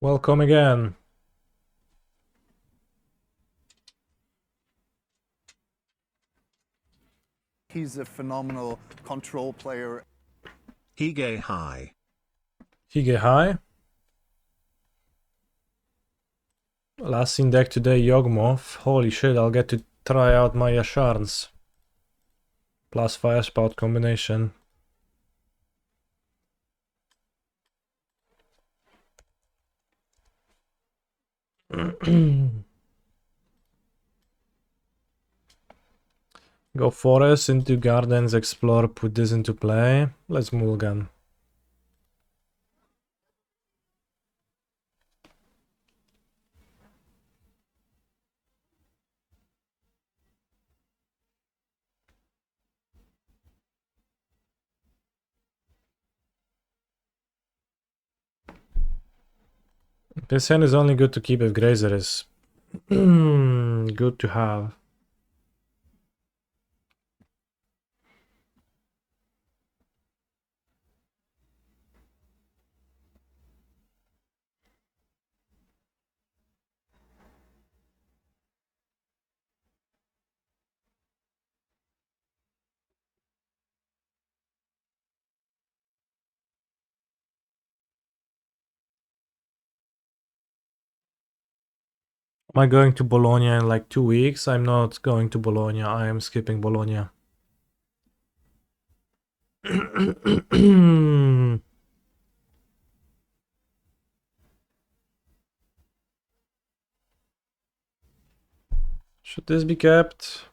Welcome again. He's a phenomenal control player. Hige high. Hige high. Last seen deck today, Yawgmoth. Holy shit, I'll get to try out my Yasharns. Plus fire spout combination. Go forest into gardens, explore, put this into play. Let's mulligan. This hand is only good to keep if Grazer is good to have. Am I going to Bologna in like 2 weeks? I'm not going to Bologna. I am skipping Bologna. Should this be kept?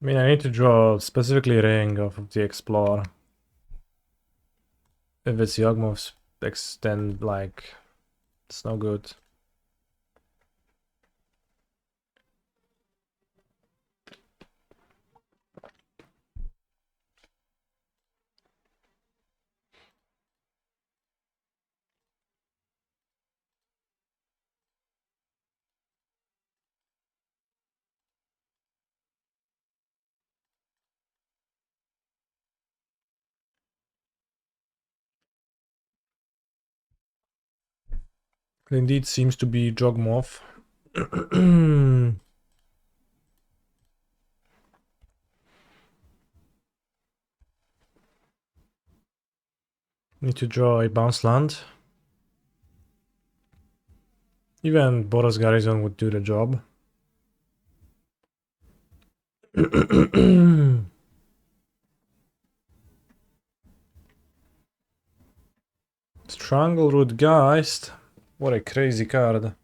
I mean, I need to draw specifically ring off of the Explorer. If it's Yawgmoth's extend, like, it's no good. It indeed seems to be Yawgmoth. Need to draw a bounce land. Even Boros Garrison would do the job. Strangleroot Geist. What a crazy card.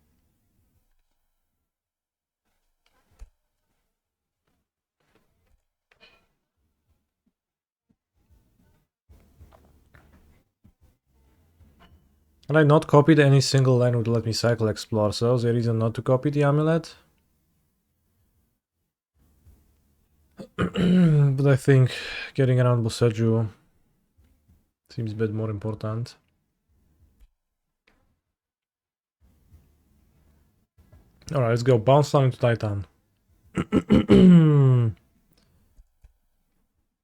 Had I not copied, any single line would let me cycle explore, so there's a reason not to copy the amulet. But I think getting around Boseju seems a bit more important. Alright, let's go. Bounce down into Titan.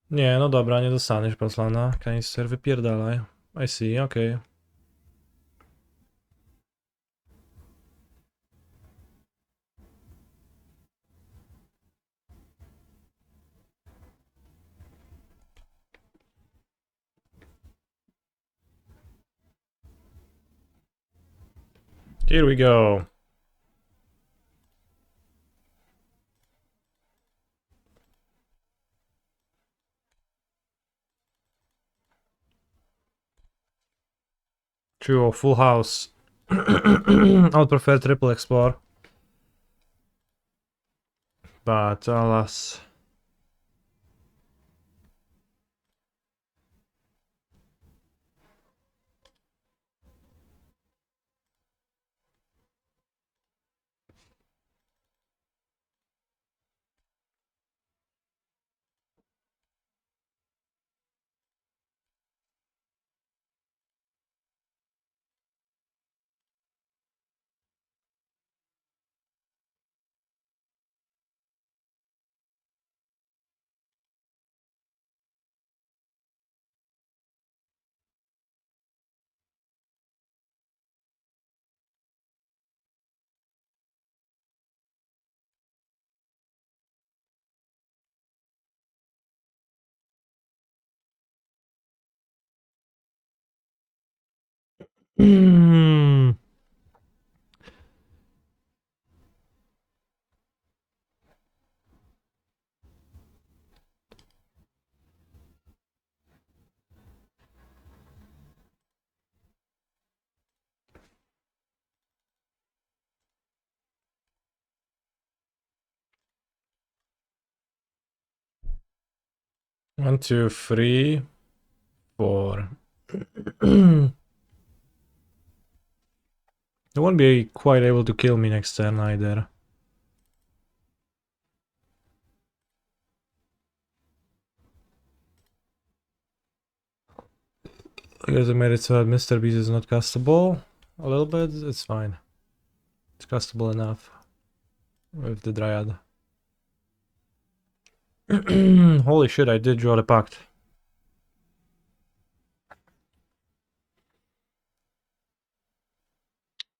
Nie, no dobra, nie dostaniesz Bouncelana. Kanister, wypierdalaj. I see, okay. Here we go. True, full house. I would prefer triple explore. But alas. Hmm. One, two, three, four. They won't be quite able to kill me next turn either. I guess I made it so that Mr. Beast is not castable. A little bit, it's fine. It's castable enough with the Dryad. Holy shit, I did draw the pact.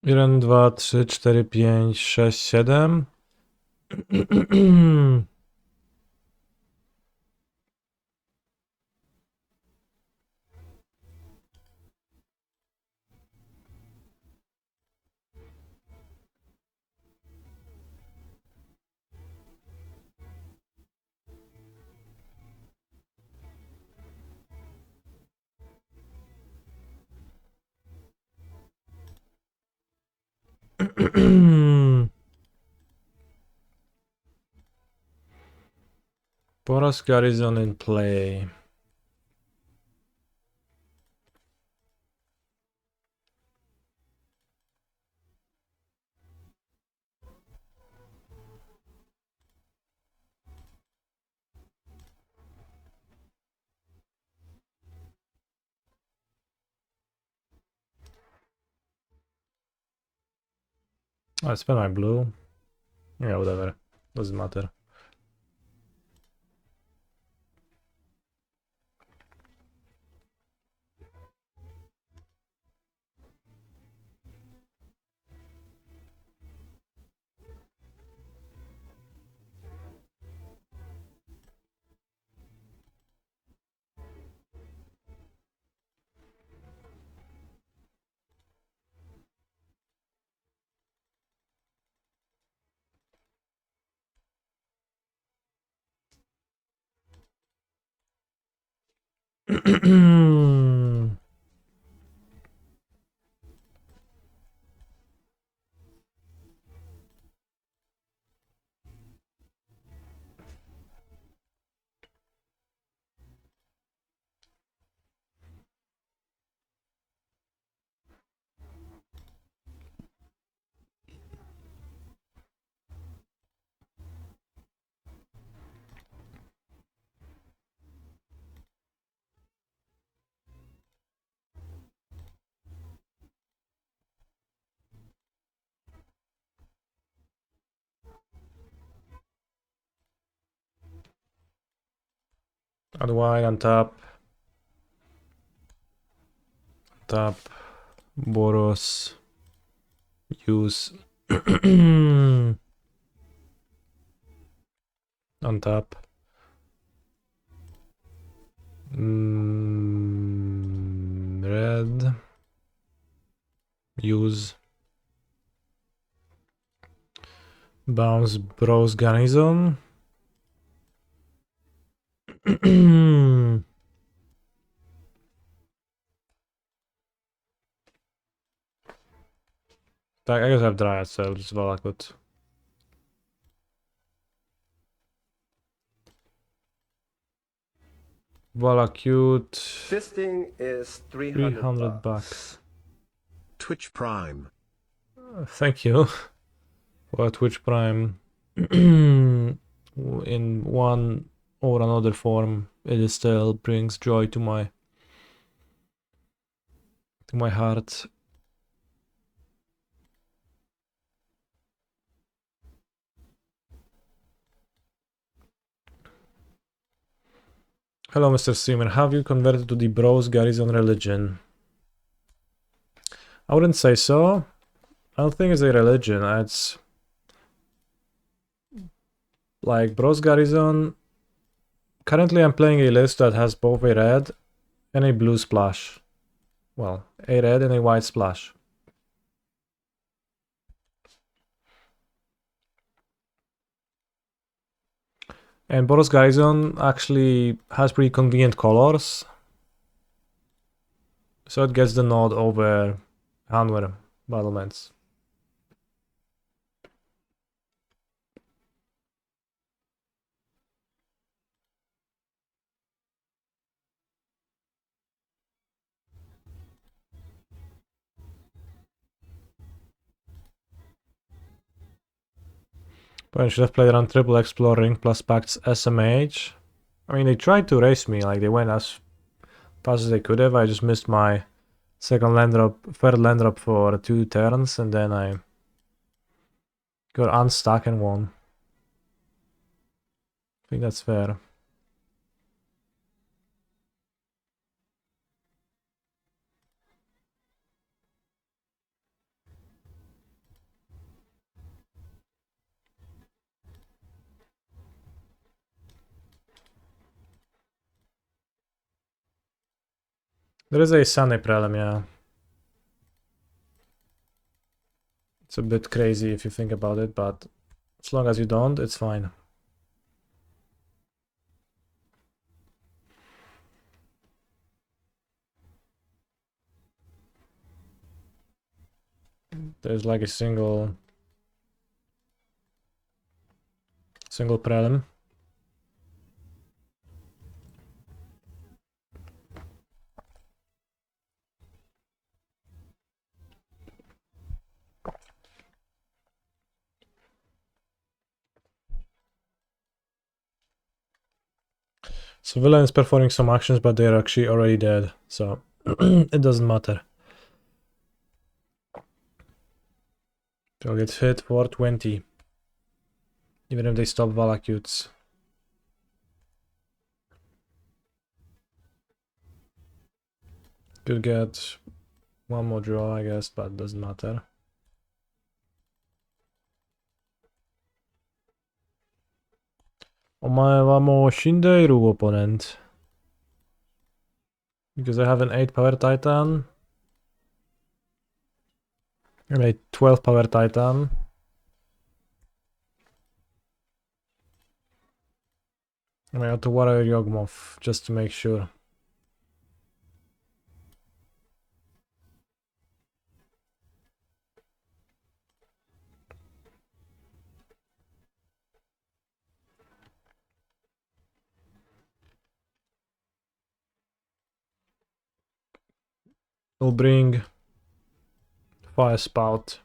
1, 2, 3, 4, 5, 6, 7. Boros Garrison in play. I spent my blue. Yeah, whatever. Doesn't matter. Add white on top. Tap. Boros. Use. On top. Red. Use. Bounce Bros Garrison. Tak, I guess I have Dryad, so just Valakut. Valakut. This thing is 300 bucks. Twitch Prime. Thank you for Twitch Prime. In one or another form, it still brings joy to my heart. Hello, Mr. Streamer. Have you converted to the Bros Garrison religion? I wouldn't say so. I don't think it's a religion. It's like Bros Garrison. Currently, I'm playing a list that has both a red and a blue splash. Well, a red and a white splash. And Boros Garrison actually has pretty convenient colors. So it gets the nod over Hanwer battlements. But I should have played around triple exploring plus Pact's SMH. I mean, they tried to race me, like they went as fast as they could have. I just missed my third land drop for 2 turns, and then I got unstuck and won. I think that's fair. There is a Sunday Prelim, yeah. It's a bit crazy if you think about it, but as long as you don't, it's fine. There's like a single Prelim. So villain is performing some actions, but they're actually already dead, so it doesn't matter. They'll get hit for 20. Even if they stop Valakutes. Could get one more draw, I guess, but it doesn't matter. Omajevamo Shindeiru opponent. Because I have an 8 power titan. And a 12 power titan. And I have to Warrior Yawgmoth just to make sure. We'll bring Fire Spout,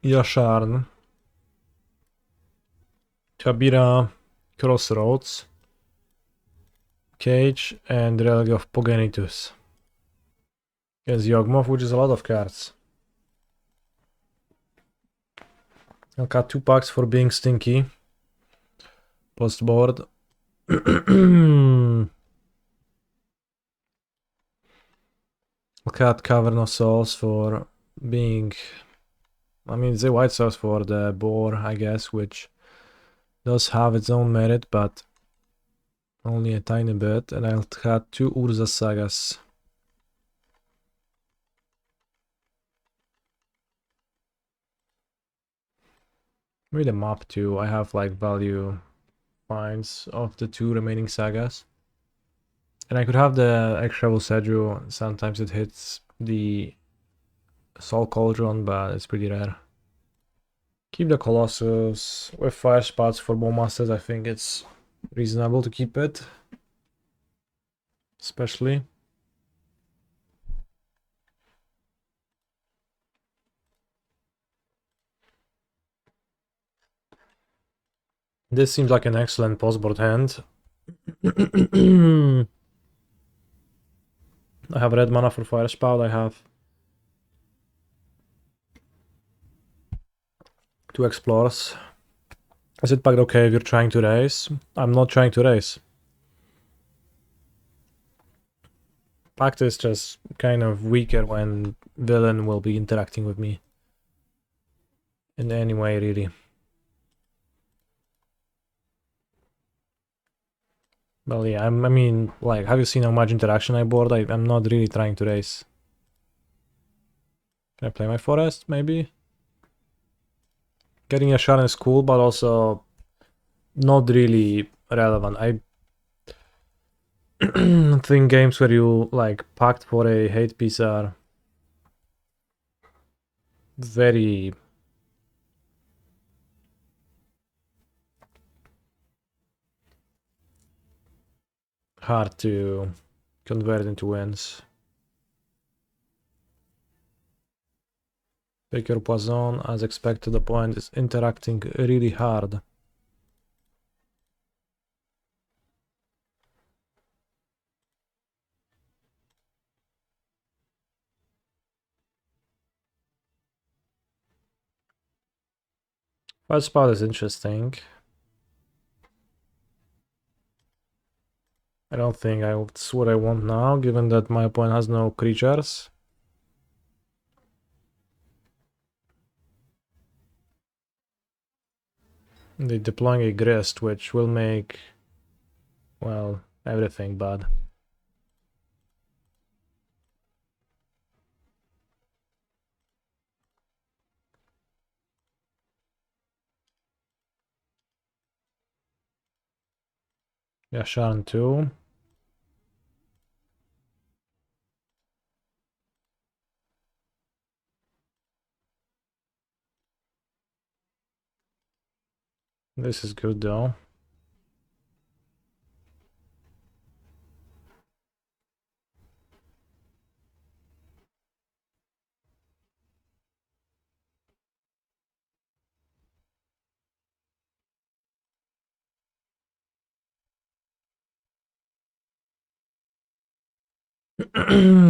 Yasharn, Kabira, Crossroads, Cage, and Relic of Pogenitus. Against Yawgmoth, which is a lot of cards. I'll cut 2 packs for being stinky. Post board. I'll cut Cavern of Souls for being... I mean, it's a white source for the boar, I guess, which does have its own merit, but only a tiny bit. And I'll cut 2 Urza Sagas. Maybe the map too. I have like value finds of the 2 remaining sagas. And I could have the extra Sedru. Sometimes it hits the Soul Cauldron, but it's pretty rare. Keep the Colossus with fire spots for Bowmasters. I think it's reasonable to keep it. Especially. This seems like an excellent postboard hand. I have red mana for Fire Spout. I have 2 Explorers. Is it packed okay if you're trying to race? I'm not trying to race. Pact is just kind of weaker when villain will be interacting with me. In any way, really. Well, yeah, I mean, like, have you seen how much interaction I board? I'm not really trying to race. Can I play my forest, maybe? Getting a shot is cool, but also not really relevant. I think games where you, like, packed for a hate piece are very hard to convert into wins. Take your poison. As expected, the opponent is interacting really hard. First spot is interesting. I don't think that's what I want now, given that my opponent has no creatures. They're deploying a Grist, which will make, well, everything bad. Yeah, Sharon too. This is good though.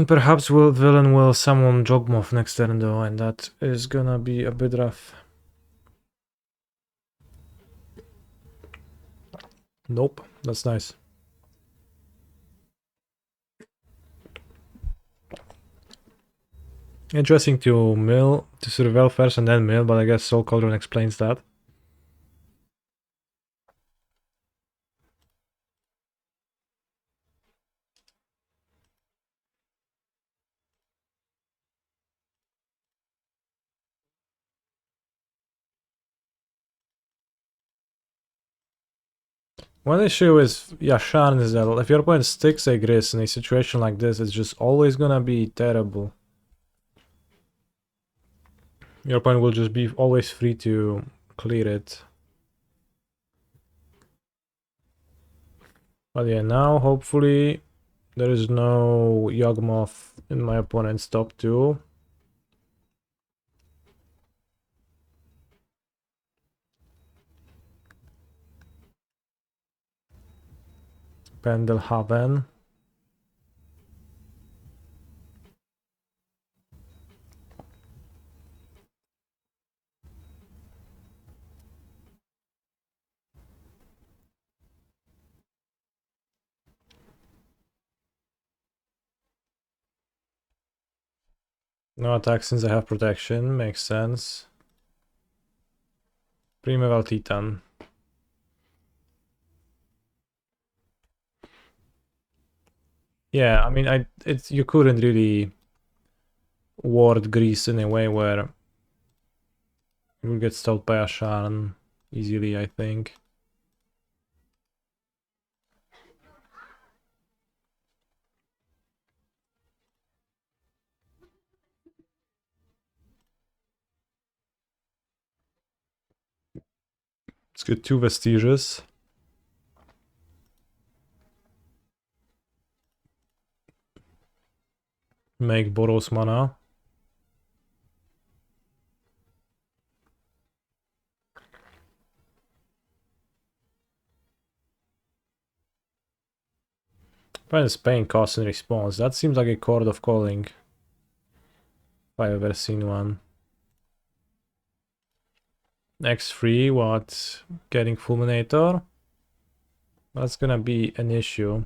Perhaps villain will summon Jogmoth next turn though, and that is gonna be a bit rough. Nope, that's nice. Interesting to mill, to surveil first and then mill, but I guess Soul Cauldron explains that. One issue with Yashan is that if your opponent sticks a Gris in a situation like this, it's just always gonna be terrible. Your opponent will just be always free to clear it. But yeah, now hopefully there is no Yawgmoth in my opponent's top 2. Pendelhaven. No attack since I have protection, makes sense. Primeval Titan. Yeah, I mean, you couldn't really ward Grease in a way where you will get stopped by a Sharn easily, I think. Let's get 2 Vestiges. Make Boros mana. When is paying cost in response? That seems like a Chord of Calling. If I've ever seen one. X3, what? Getting Fulminator? That's gonna be an issue.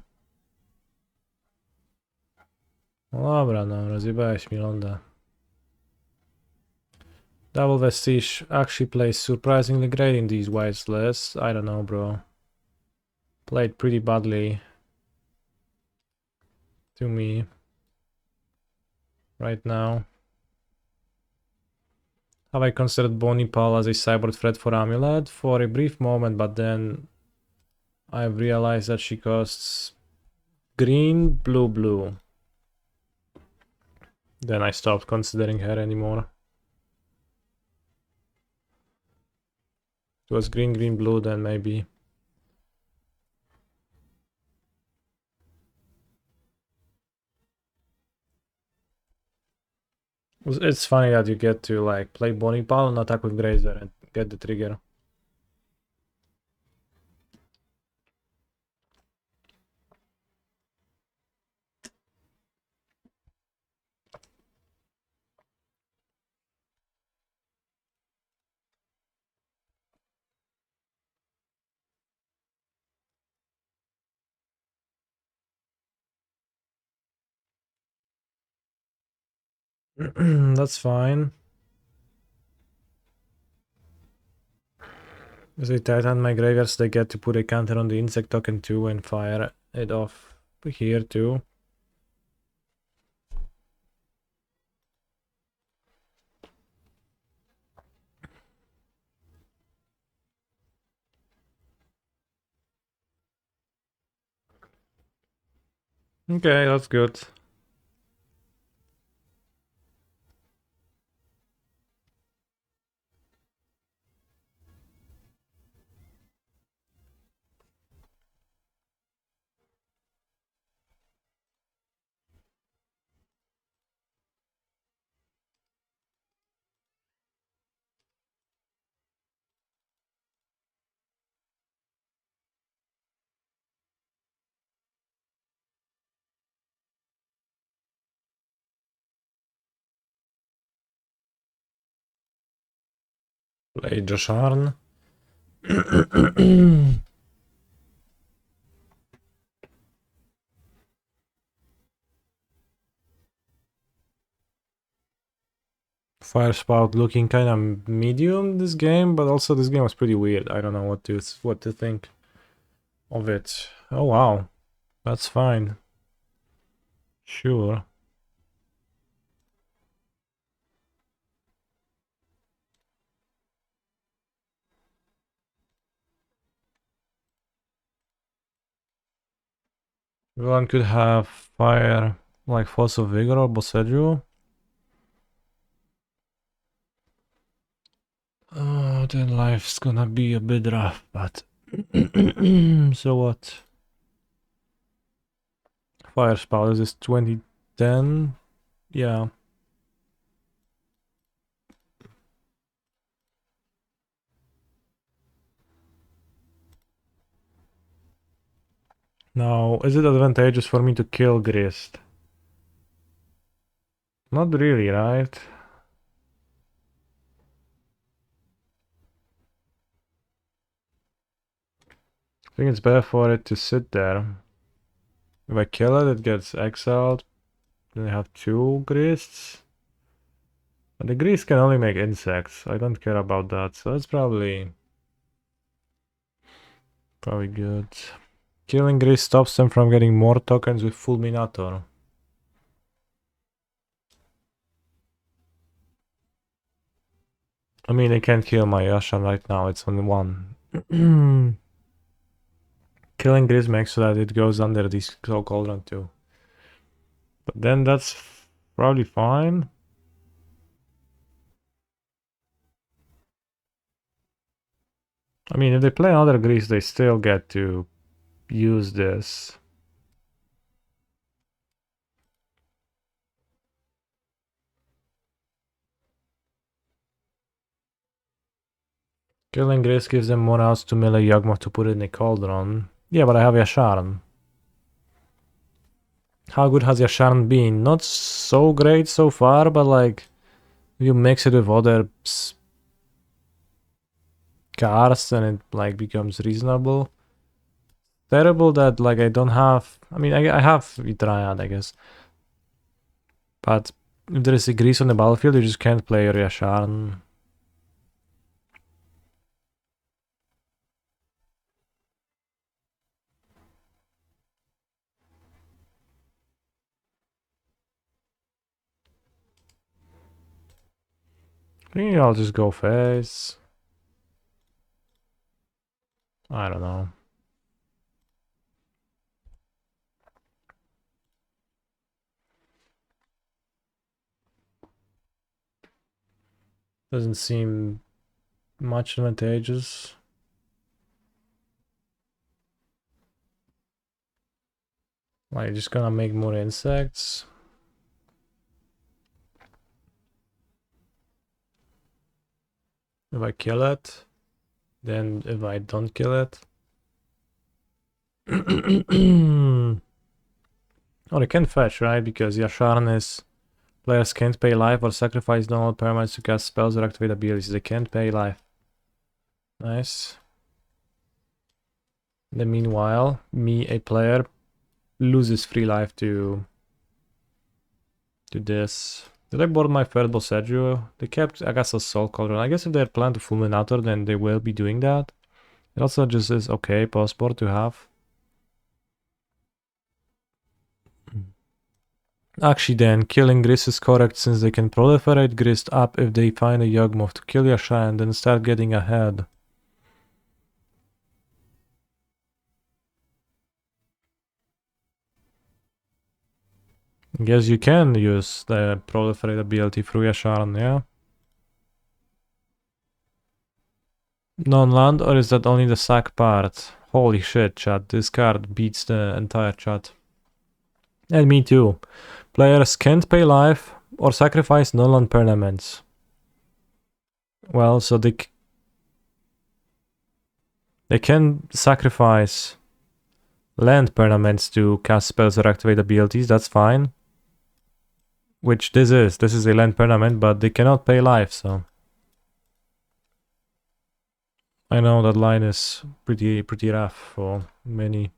No dobra, no, rozjebałeś mi Londa. Double Vestige actually plays surprisingly great in these white lists. I don't know, bro. played pretty badly to me right now. Have I considered Bonipal as a cyber threat for Amulet? For a brief moment, but then I've realized that she costs green, blue, blue. Then I stopped considering her anymore. If it was green, green, blue, then maybe. It's funny that you get to like play Bonipal and attack with Grazer and get the trigger. That's fine. As a Titan, my graveyards, they get to put a counter on the insect token too and fire it off here too. Okay, that's good. Play Josharn. Fire Spout looking kind of medium this game, but also this game was pretty weird. I don't know what to think of it. Oh wow, that's fine. Sure. One could have fire like Force of Vigor or Boseju. Oh, then life's gonna be a bit rough, but so what? Fire Spout, is this 2010? Yeah. Now, is it advantageous for me to kill Grist? Not really, right? I think it's better for it to sit there. If I kill it, it gets exiled. Then I have 2 Grists. But the Grist can only make insects. I don't care about that, so it's probably good. Killing Grist stops them from getting more tokens with Fulminator. I mean, I can't kill my Yashan right now, it's only 1. Killing Grist makes so that it goes under this cauldron too. But then that's probably fine. I mean, if they play another Grist, they still get to use this. Killing Grist gives them more outs to melee Yagmoth to put it in a cauldron. Yeah, but I have Yasharn. How good has Yasharn been? Not so great so far, but like, if you mix it with other cards, then it like becomes reasonable. Terrible that like I don't have. I mean, I have Triad, I guess. But if there is a Grease on the battlefield, you just can't play your Yasharn. Maybe I'll just go face. I don't know. Doesn't seem much advantageous. Like, just gonna make more insects. If I kill it, then if I don't kill it. Oh, they can fetch, right? Because Yasharn is players can't pay life or sacrifice normal permanents to cast spells or activate abilities. They can't pay life. Nice. In the meanwhile, me, a player, loses free life to this. Did I board my third Bosedrio? They kept, I guess, a Soul Cauldron. I guess if they're planning to Fulminator, then they will be doing that. It also just is okay post-board to have. Actually then, killing Grist is correct since they can proliferate Grist up if they find a Yawgmoth to kill Yasha and then start getting ahead. I guess you can use the proliferate ability through Yasharn, yeah? Non-land, or is that only the sack part? Holy shit, chat, this card beats the entire chat. And me too. Players can't pay life or sacrifice non-land permanents. Well, so they can sacrifice land permanents to cast spells or activate abilities, that's fine. Which this is a land permanent, but they cannot pay life, so. I know that line is pretty rough for many.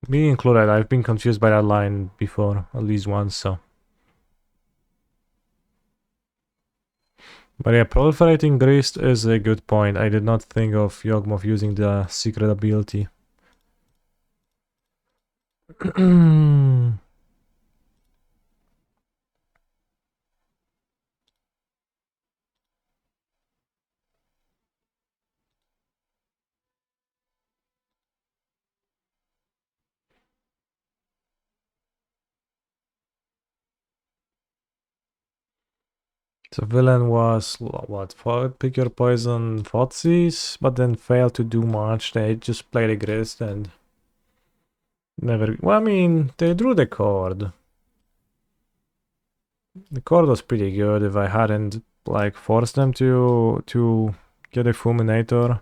Me included, I've been confused by that line before, at least once, so. But yeah, proliferating Grist is a good point. I did not think of Yawgmoth using the secret ability. The villain was, what, pick your poison Thoughtseize, but then failed to do much. They just played a Grist and never, well, I mean, they drew the card. The card was pretty good. If I hadn't, like, forced them to get a Fulminator,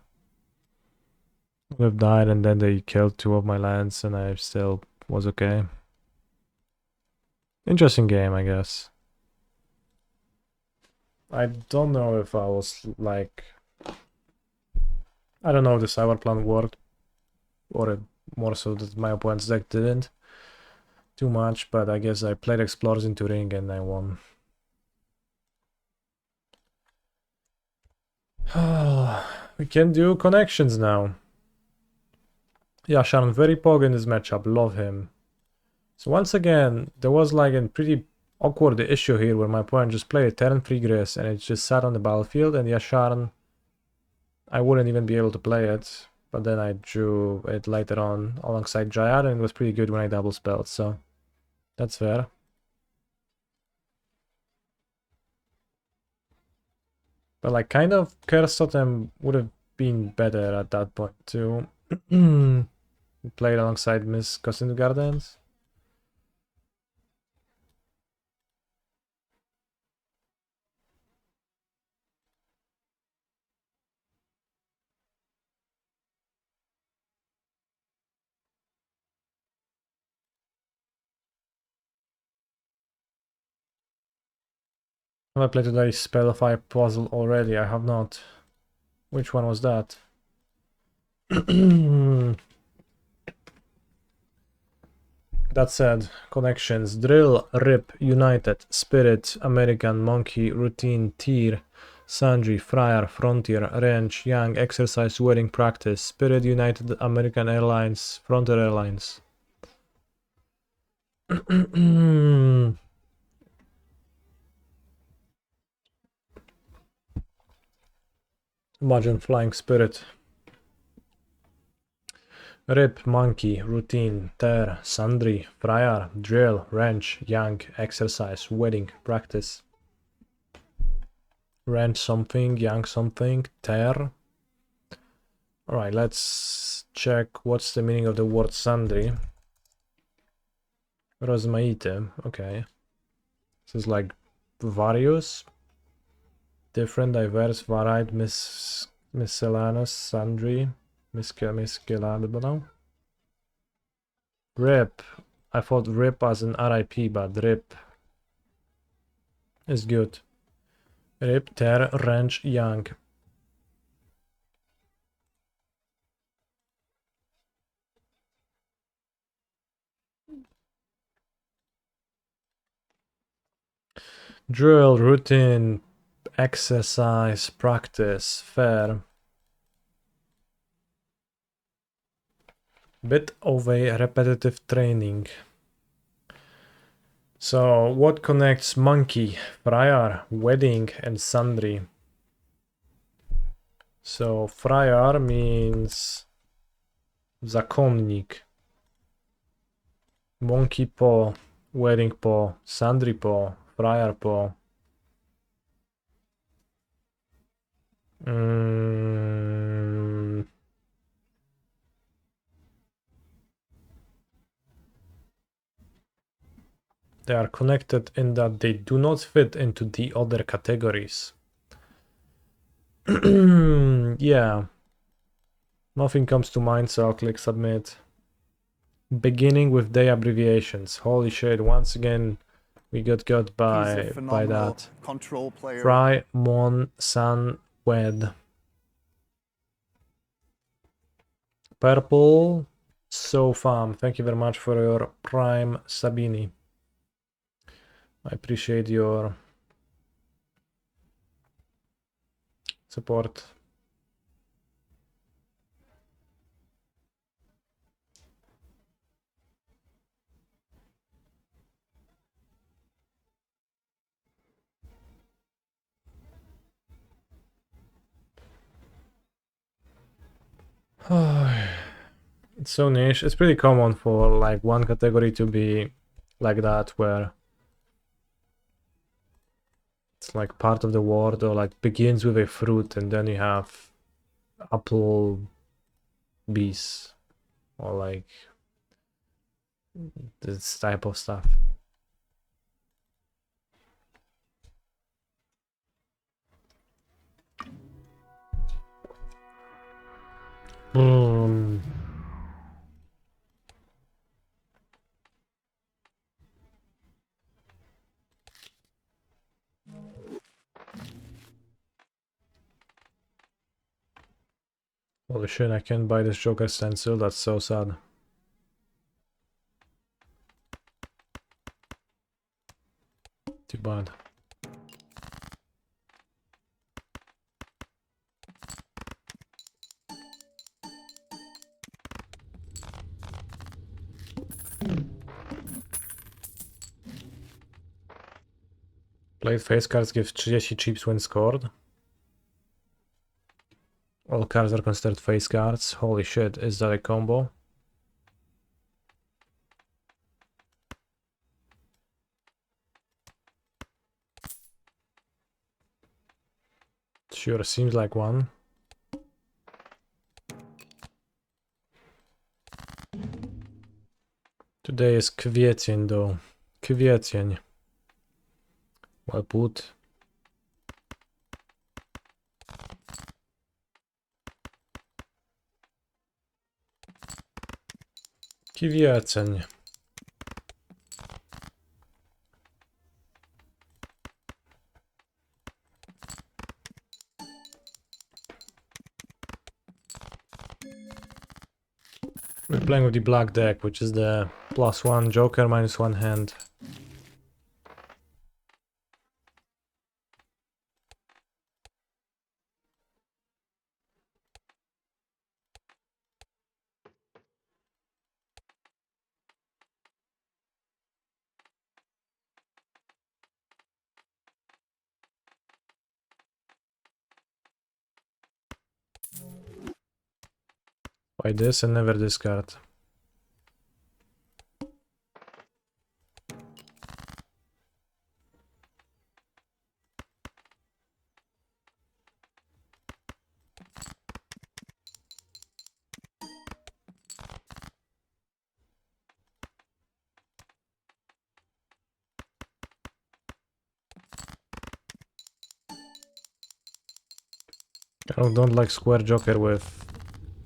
would have died, and then they killed 2 of my lands, and I still was okay. Interesting game, I guess. I don't know if I was like, I don't know if the cyber plan worked, or more so that my opponent's deck didn't too much, but I guess I played Explorers into Ring and I won. We can do connections now. Yeah, Sharon, very pog in this matchup, love him. So once again, there was like a pretty awkward issue here where my opponent just played a turn 3 Grist and it just sat on the battlefield, and Yasharn, I wouldn't even be able to play it, but then I drew it later on alongside Jayad and it was pretty good when I double spelled, so that's fair. But like kind of Curse Totem would have been better at that point too. Played alongside Miss Cousin Gardens. Have I played today's Spellify puzzle already? I have not. Which one was that? That said, connections: Drill, Rip, United, Spirit, American, Monkey, Routine, Tier, Sundry, Friar, Frontier, Ranch, Young, Exercise, Wedding, Practice, Spirit, United, American Airlines, Frontier Airlines. Imagine Flying Spirit. Rip, Monkey, Routine, Tear, Sundry, Friar, Drill, Wrench, Young, Exercise, Wedding, Practice. Wrench something, Young something, Tear. Alright, let's check what's the meaning of the word Sundry. Rozmaite, okay. This is like various, different, diverse, varied, miscellaneous, sundry, miscellaneous. Rip. I thought rip as an RIP, but rip is good. Rip, tear, wrench, young. Drill, routine, exercise, practice, fair. Bit of a repetitive training. So, what connects monkey, friar, wedding, and sundry? So, friar means zakonnik. Monkey paw, wedding paw, sundry paw, friar paw. They are connected in that they do not fit into the other categories. Yeah. Nothing comes to mind, so I'll click submit. Beginning with day abbreviations. Holy shit, once again we got by that. Control player. Fry, Mon, San, Wed. Purple, So Farm. Thank you very much for your Prime Sabini. I appreciate your support. It's so niche. It's pretty common for like one category to be like that, where it's like part of the word, or like begins with a fruit and then you have apple bees, or like this type of stuff. Holy shit, I can't buy this Joker stencil, that's so sad. Too bad. Played face cards give 30 chips when scored. All cards are considered face cards. Holy shit, is that a combo? Sure, seems like one. Today is kwiecień though. Kwiecień. Well put. Kwiecień. We're playing with the black deck, which is the +1 Joker, -1 hand. Buy this and never discard. I don't like square joker with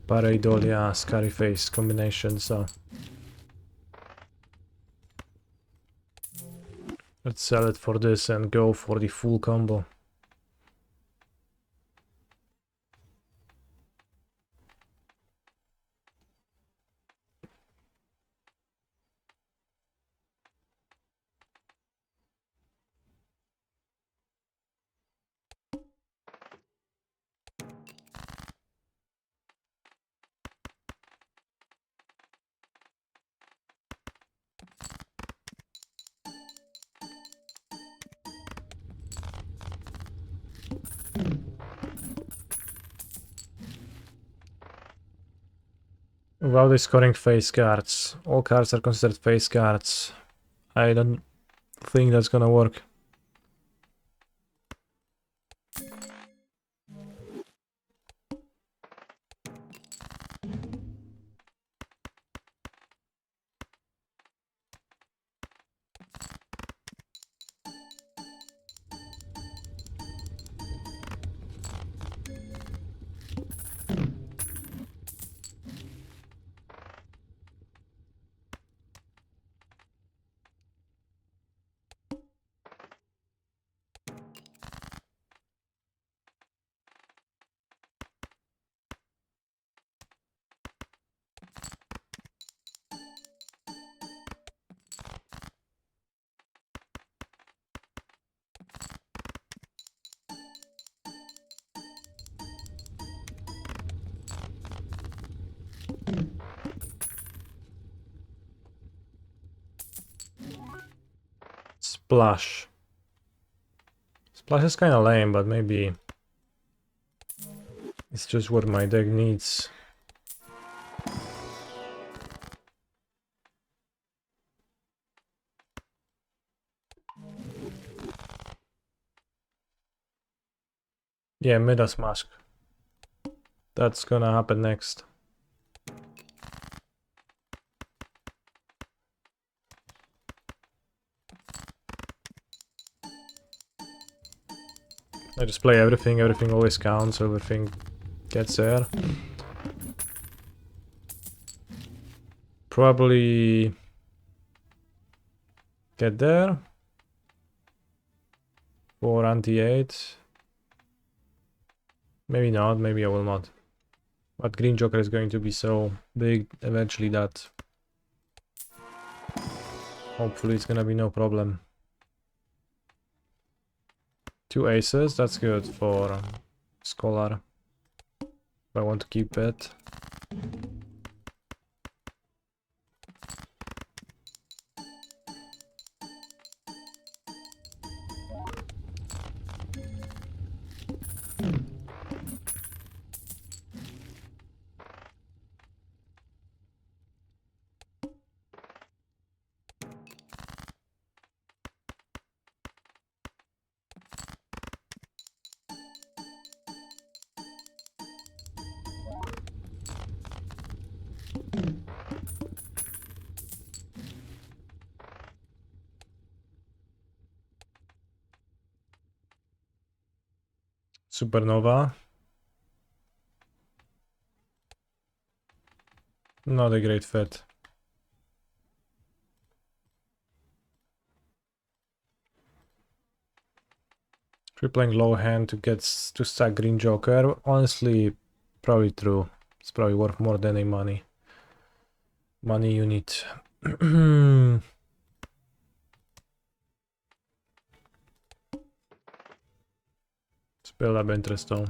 Pareidolia scary face combination, so let's sell it for this and go for the full combo. Without discarding face cards. All cards are considered face cards. I don't think that's gonna work. Splash. Splash is kinda lame, but maybe it's just what my deck needs. Yeah, Midas Mask. That's gonna happen next. I just play everything, everything always counts, everything gets there. Probably get there for anti-8. Maybe not, maybe I will not. But Green Joker is going to be so big eventually that hopefully it's gonna be no problem. 2 aces, that's good for Scholar. If I want to keep it. Supernova. Not a great fit. Tripling low hand to get to stack Green Joker. Honestly, probably true. It's probably worth more than a money unit. Let's build up interest though.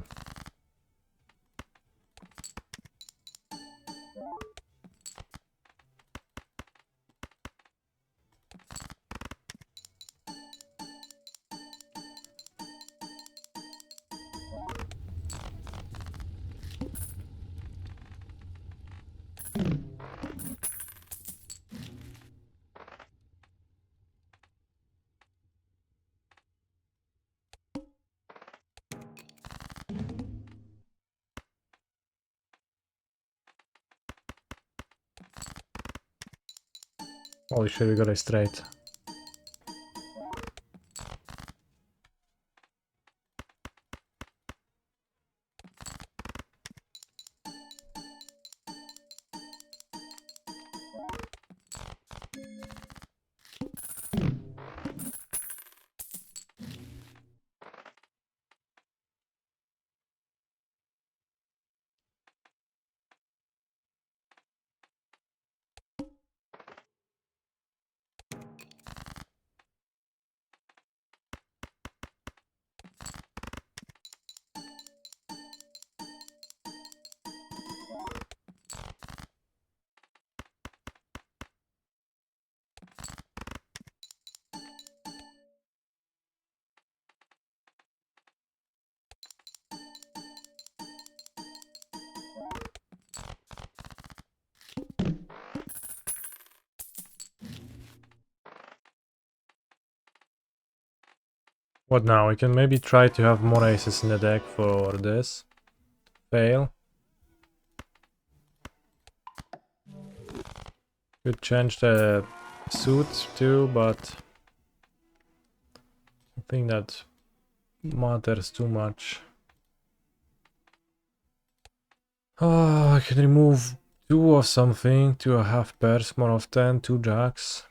Holy shit, we got a straight. What now? We can maybe try to have more aces in the deck for this. Fail. Could change the suit too, but I think that matters too much. Oh, I can remove 2 or something, 2 or half pairs more often, 2 jacks.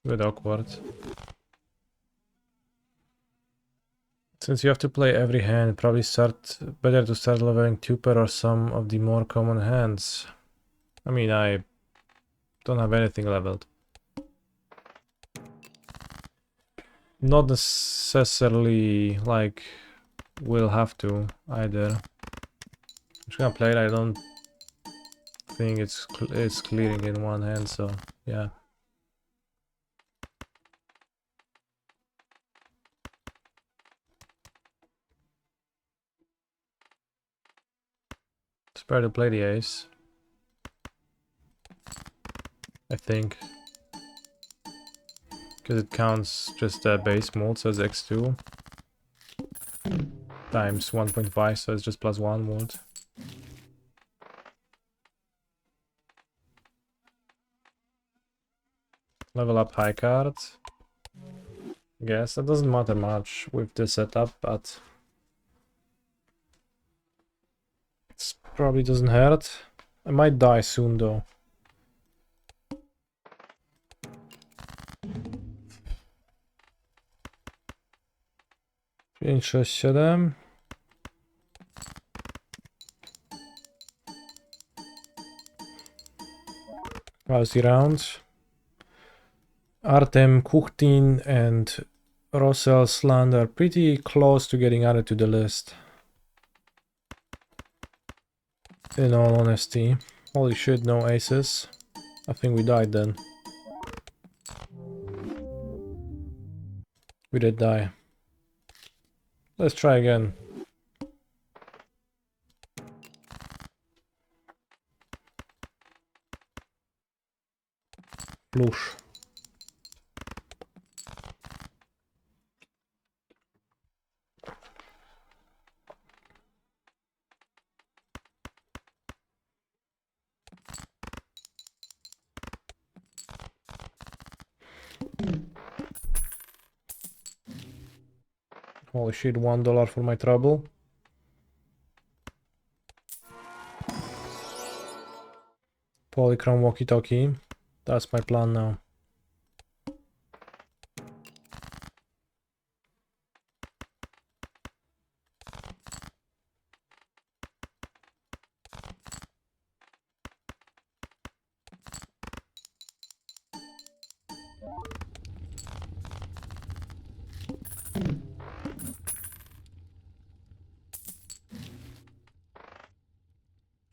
Bit awkward. Since you have to play every hand, probably better to start leveling 2 pair or some of the more common hands. I mean, I don't have anything leveled. Not necessarily like will have to either. I'm just gonna play it. I don't think it's clearing in one hand, so yeah. It's better to play the ace, I think, because it counts just base mode, so it's x2 times 1.5, so it's just +1 mode. Level up high card. I guess that doesn't matter much with the setup, but it probably doesn't hurt. I might die soon though. Pięć, 6, 7. How's the round? Artem Kuchtin and Rosel Sland are pretty close to getting added to the list. In all honesty. Holy shit, no aces. I think we died then. We did die. Let's try again. Flush. Holy shit, $1 for my trouble. Polychrome walkie-talkie. That's my plan now.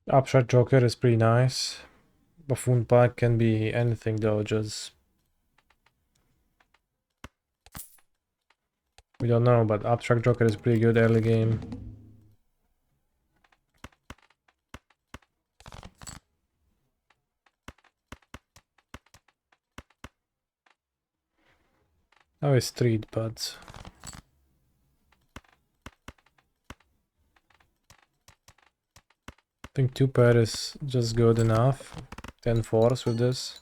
Upshot Joker is pretty nice. Buffoon pack can be anything though, just... We don't know, but Abstract Joker is pretty good early game. Now it's street, but I think 2 pair is just good enough. 10 fours with this.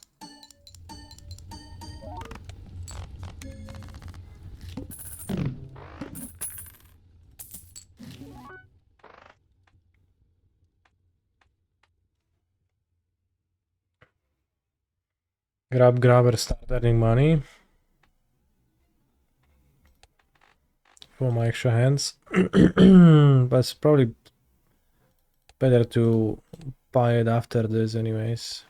Grabber, start earning money for my extra hands. But it's probably better to buy it after this anyways.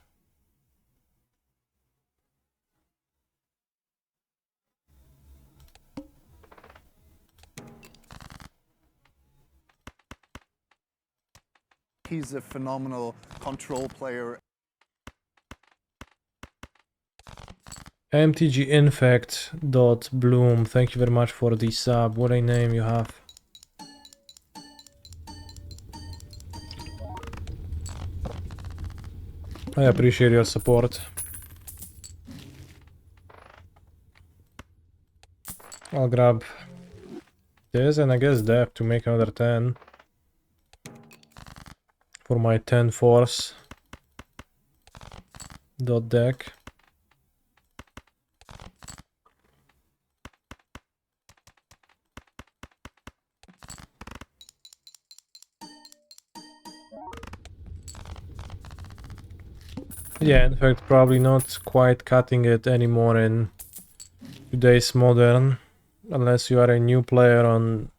He's a phenomenal control player. MTG Infect dot Bloom, thank you very much for the sub. What a name you have. I appreciate your support. I'll grab this and I guess that to make another 10 for my 10 force dot deck. Yeah, in fact, probably not quite cutting it anymore in today's modern, unless you are a new player on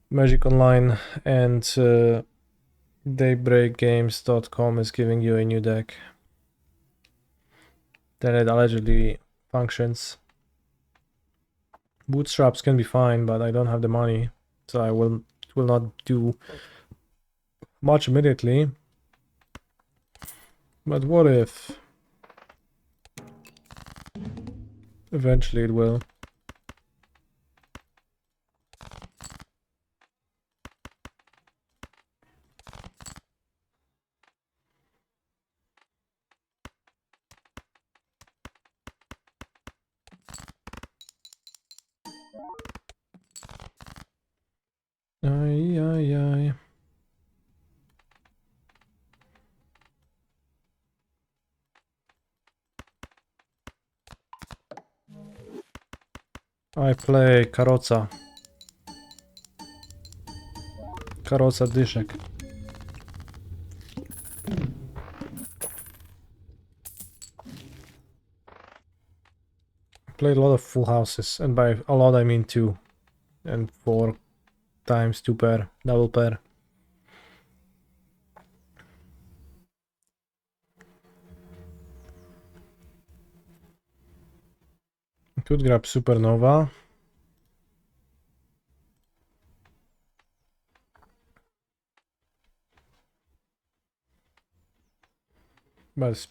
Magic Online and daybreakgames.com is giving you a new deck. Then it allegedly functions. Bootstraps can be fine, but I don't have the money, so I will not do much immediately. But what if eventually it will? Ay, ay, ay. I play Karoca. Karoca Dyszek. Played a lot of full houses, and by a lot I mean 2. And 4 times 2 pair, double pair. Could grab Supernova. But it's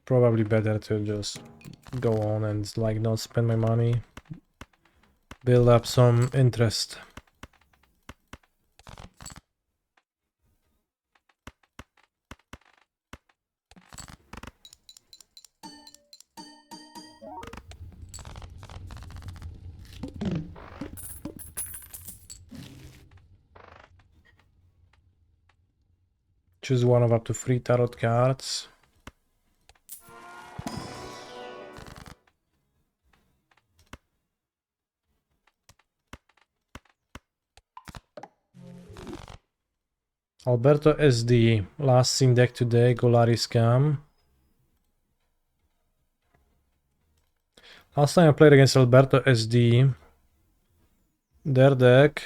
probably better to just go on and like not spend my money. Build up some interest. Choose one of up to 3 tarot cards. Alberto SD, last seen deck today, Golari Scam. Last time I played against Alberto SD, their deck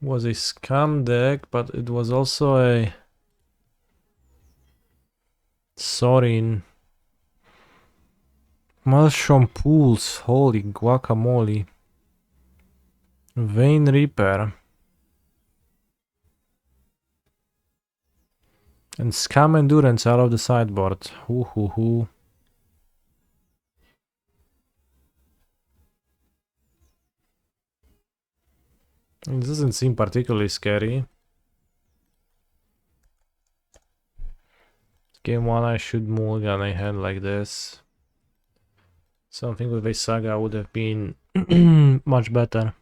was a scam deck, but it was also a Sorin. Mushroom Pools, holy guacamole. Vein Reaper. And Scam Endurance out of the sideboard. Hoo hoo hoo. It doesn't seem particularly scary. Game 1 I should mulligan a hand like this. Something with a saga would have been much better.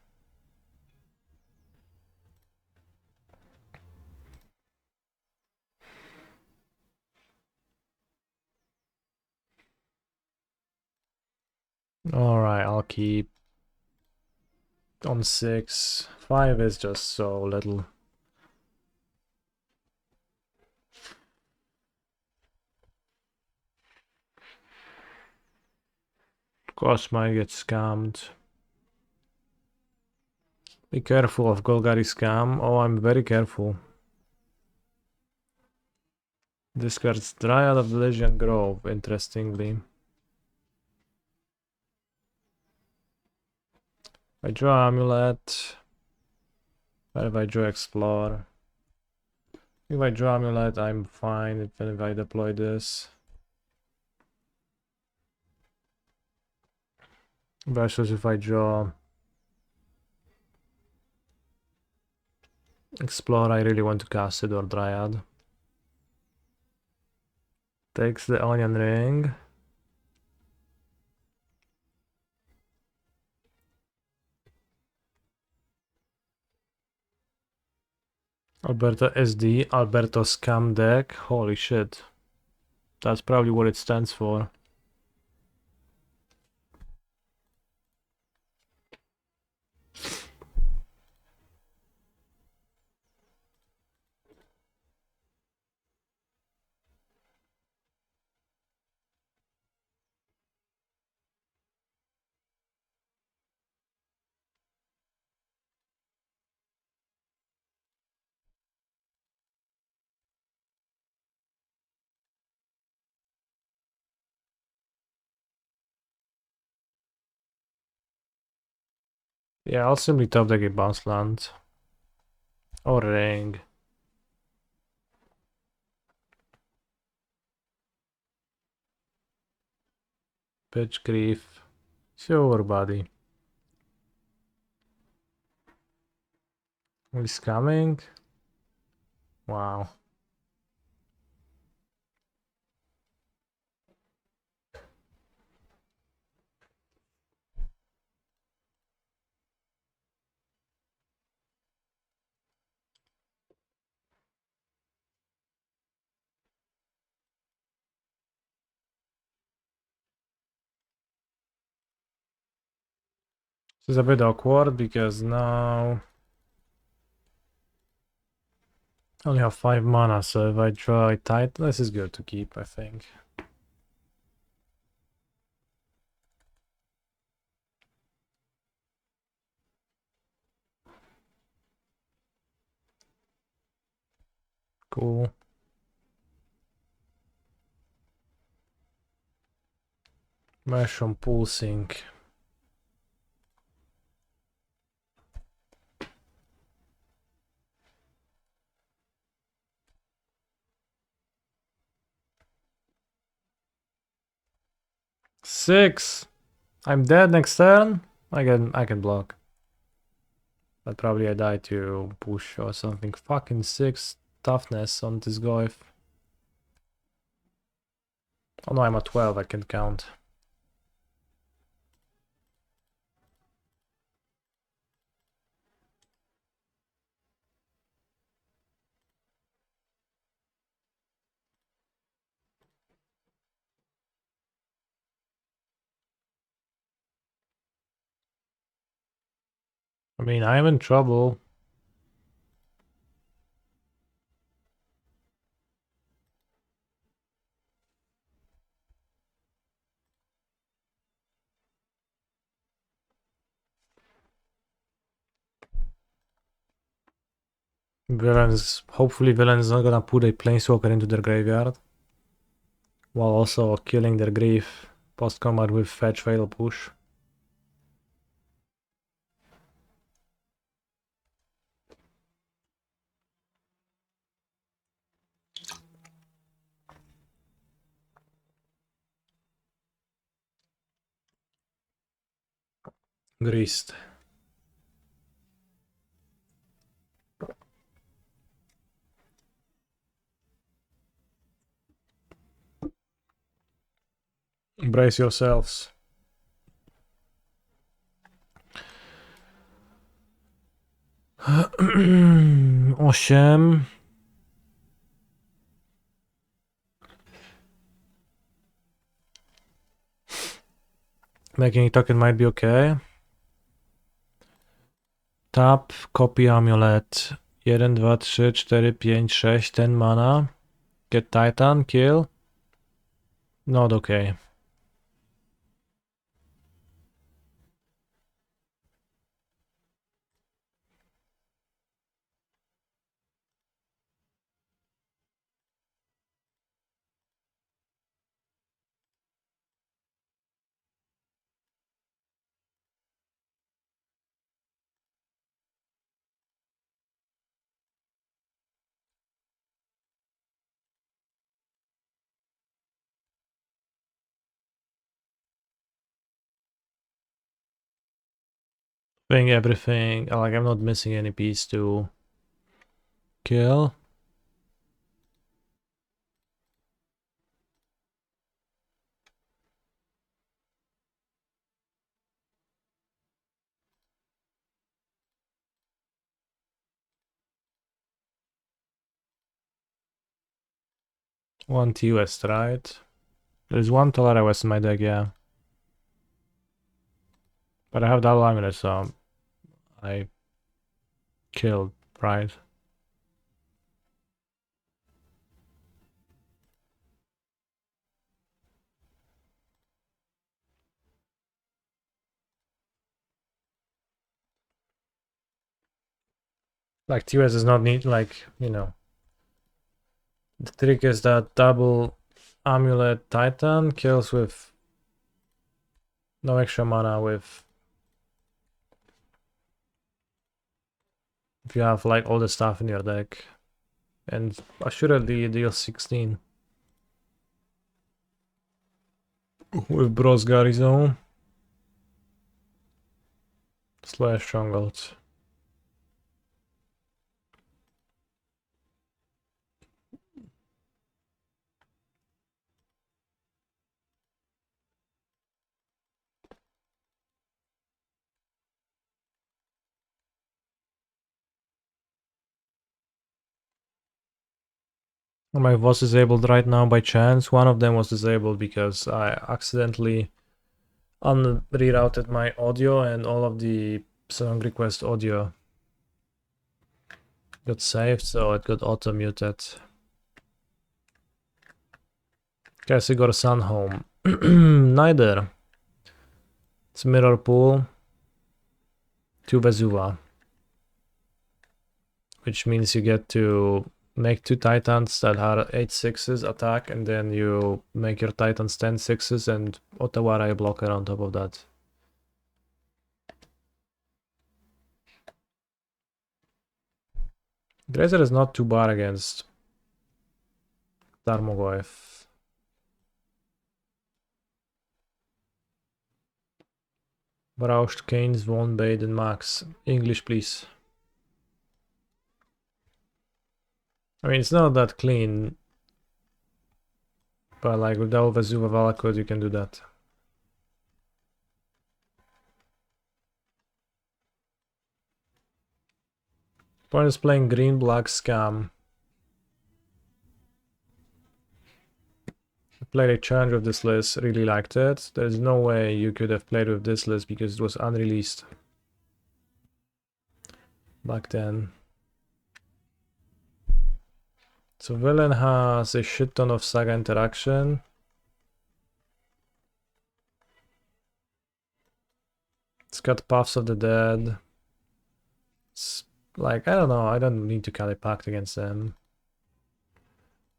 Alright, I'll keep on 6. 5 is just so little. Cost might get scammed. Be careful of Golgari scam. Oh, I'm very careful. Discards Dryad of the Legion Grove, interestingly. I draw Amulet. But if I draw Explore. If I draw Amulet, I'm fine. Even if I deploy this. Versus if I draw Explore, I really want to cast it or Dryad. Takes the Onion Ring. Alberto SD, Alberto Scam Deck. Holy shit. That's probably what it stands for. Yeah, I'll simply top deck a bounce land. Or ring. Pitch Grief. Sure, buddy. He's coming. Wow. This is a bit awkward because now I only have 5 mana, so if I draw a Titan, this is good to keep, I think. Cool. Mesh on Pulsing. Six! I'm dead next turn? I can block. But probably I die to push or something. Fucking 6 toughness on this Goif. Oh no, I'm at 12, I can count. I mean, I'm in trouble. Hopefully Villain's not gonna put a Planeswalker into their graveyard. While also killing their Grief post-combat with Fetch Fatal Push. Greased. Brace yourselves. Osiem. Making a token might be okay. Tap, copy amulet. 1, 2, 3, 4, 5, 6, 10 mana. Get Titan, kill. Not okay. Doing everything. Like, I'm not missing any piece to kill. One TUS, right? There's one Talara West in my deck, yeah. But I have double amulet, so I killed, right? Like, TUS does not need, like, you know. The trick is that double Amulet Titan kills with no extra mana with... If you have, like, all the stuff in your deck. And assuredly deal 16. With Bros Garrison. Slash Strongholds. My was disabled right now by chance. One of them was disabled because I accidentally unrerouted my audio and all of the song request audio got saved, so it got auto muted. Guess I got a sun home. Neither. It's mirror pool to Vesuva, which means you get to make 2 titans that are 8/6s attack, and then you make your titans 10/6s and Otawara a blocker on top of that. Grazer is not too bad against Tarmogoyf. Brauscht, Keynes, Von Baden, Max. English, please. I mean, it's not that clean, but like with Del Vesuva Valakut, you can do that. Point is playing green, black, scam. I played a challenge with this list, really liked it. There's no way you could have played with this list because it was unreleased back then. So Villain has a shit ton of Saga interaction. It's got Paths of the Dead. It's like, I don't know, I don't need to carry Pact against them.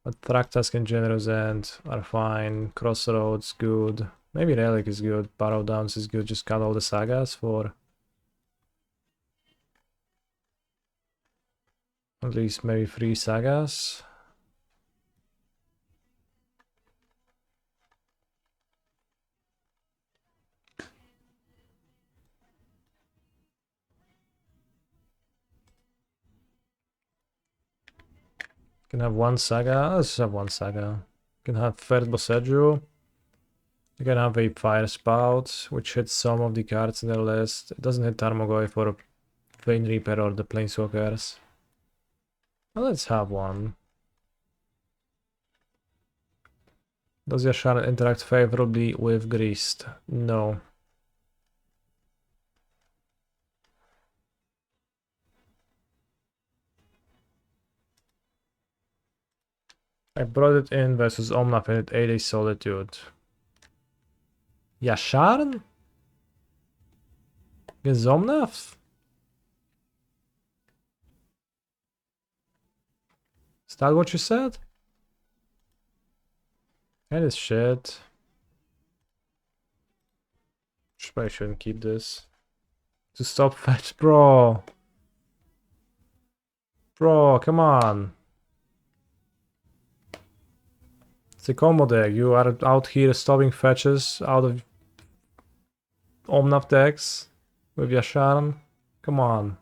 But Thractask and Generous End are fine. Crossroads, good. Maybe Relic is good. Barrow Downs is good. Just cut all the sagas for at least maybe 3 sagas. Can have 1 saga. Let's have 1 saga. Can have Third Bossedju. You can have a Fire Spout, which hits some of the cards in their list. It doesn't hit Tarmogoyf for Vein Reaper or the Planeswalkers. Well, let's have one. Does Yasharan interact favorably with Greased? No. I brought it in versus Omnath and it ate a Solitude. Yasharan? Against Omnath? Is that what you said? That is shit. Probably shouldn't keep this. To stop fetch, bro. Bro, come on. It's a combo deck. You are out here stopping fetches out of Omnath decks with Yasharan. Come on.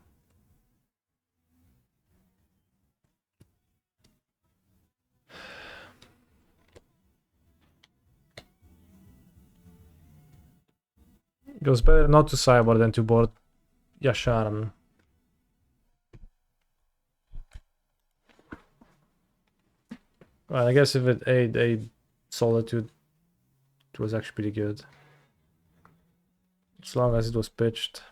It was better not to cyber than to board Yasharan. Well, I guess if it ate a Solitude, it was actually pretty good. As long as it was pitched.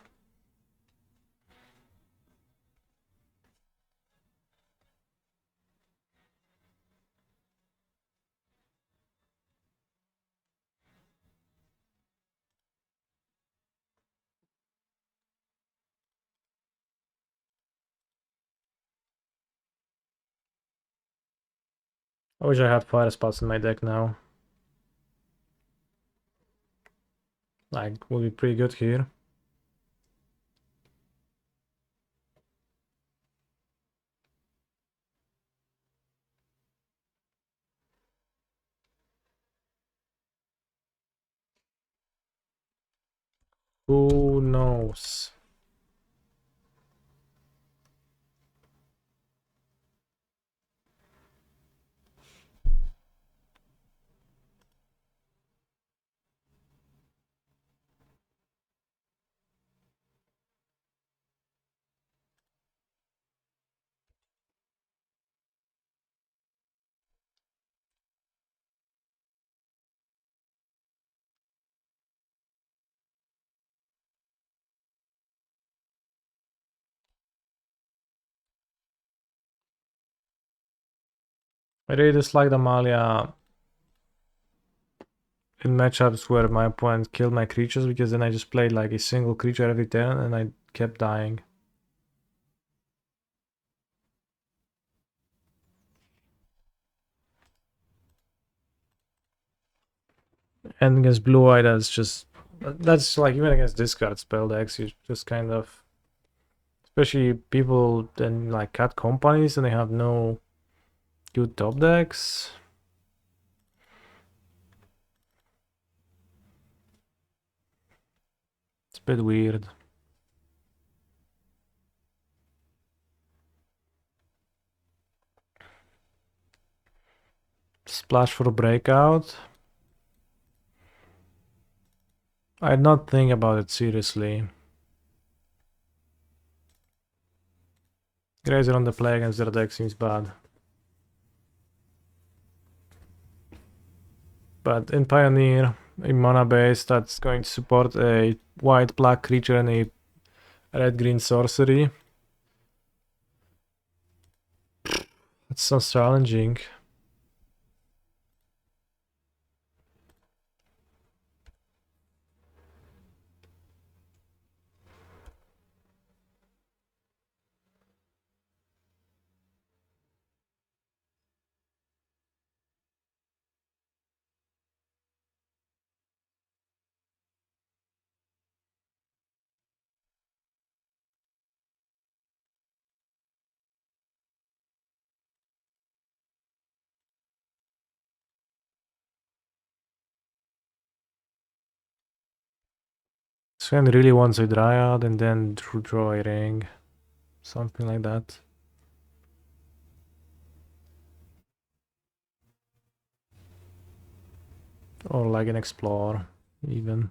I wish I had fire spots in my deck now. Like, would be pretty good here. Who knows? I really dislike the Amalia in matchups where my opponent killed my creatures, because then I just played like a single creature every turn and I kept dying. And against Blue Eye, that's like, even against discard spell decks, you just kind of, especially people in like cat companies and they have no good top decks. It's a bit weird. Splash for breakout. I'd not think about it seriously. Grazer on the play against their deck seems bad. But in Pioneer, a mana base that's going to support a white-black creature and a red-green sorcery. That sounds challenging. Sven really wants a Dryad and then draw a ring. Something like that. Or like an Explorer, even.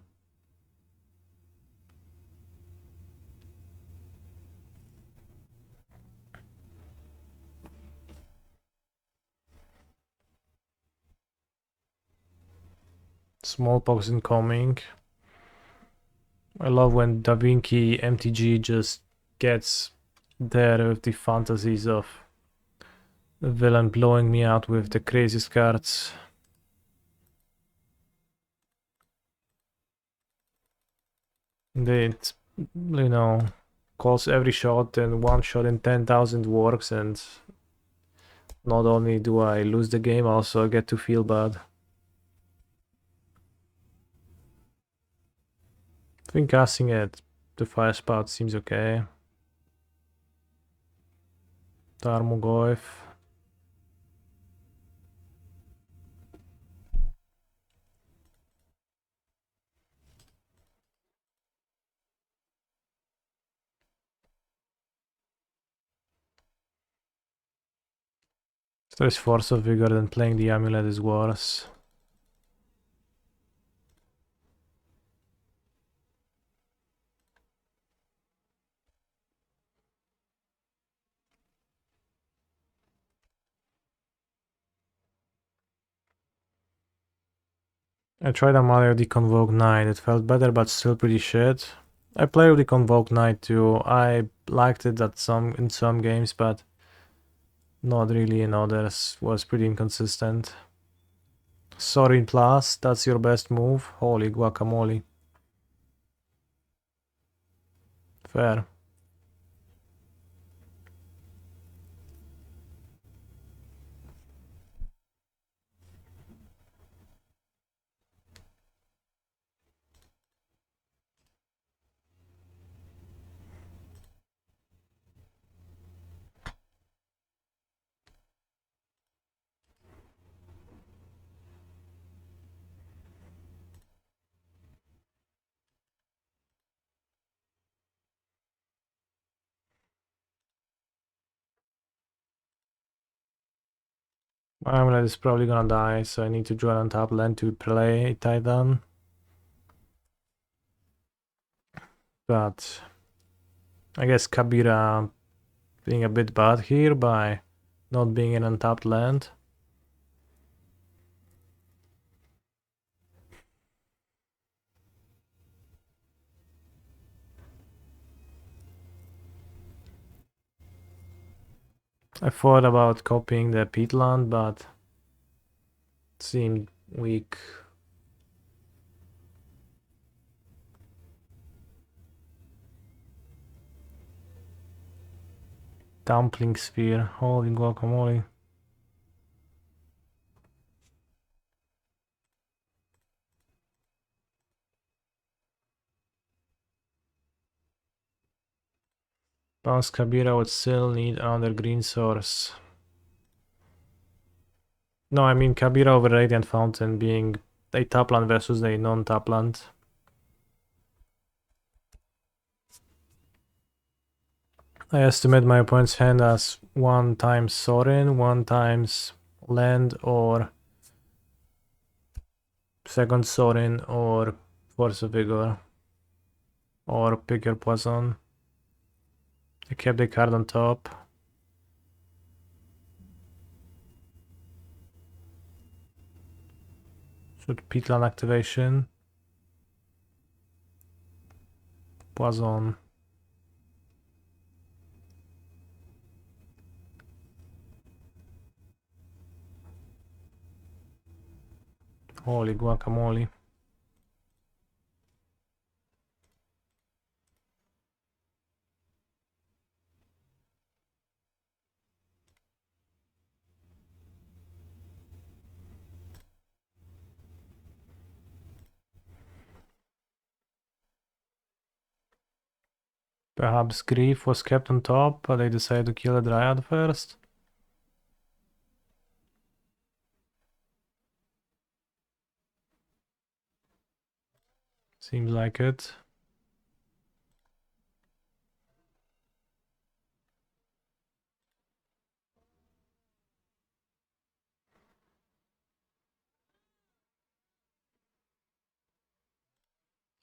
Smallpox incoming. I love when Da Vinci MTG just gets there with the fantasies of the villain blowing me out with the craziest cards. It, you know, calls every shot and one shot in 10,000 works, and not only do I lose the game, I also get to feel bad. I think casting at the fire spot seems okay. Tarmogoyf. If there's Force of Vigor, then playing the Amulet is worse. I tried Amalia the Convoke Knight. It felt better, but still pretty shit. I played with the Convoke Knight too. I liked it in some games, but not really in others. Was pretty inconsistent. Sorin Plus, that's your best move. Holy guacamole. Fair. My Amulet is probably gonna die, so I need to join on top land to play Titan. But I guess Kabira being a bit bad here by not being an untapped land. I thought about copying the peatland, but it seemed weak. Dumpling Sphere, holy guacamole. Bounce Kabira would still need another green source. No, I mean Kabira over Radiant Fountain being a top land versus a non-top land. I estimate my opponent's hand as 1 times Sorin, 1 times land, or second Sorin, or Force of Vigor, or pick your poison. I kept the card on top. Should peatland activation. Poison. Holy guacamole. Perhaps Grief was kept on top, but they decided to kill a Dryad first. Seems like it.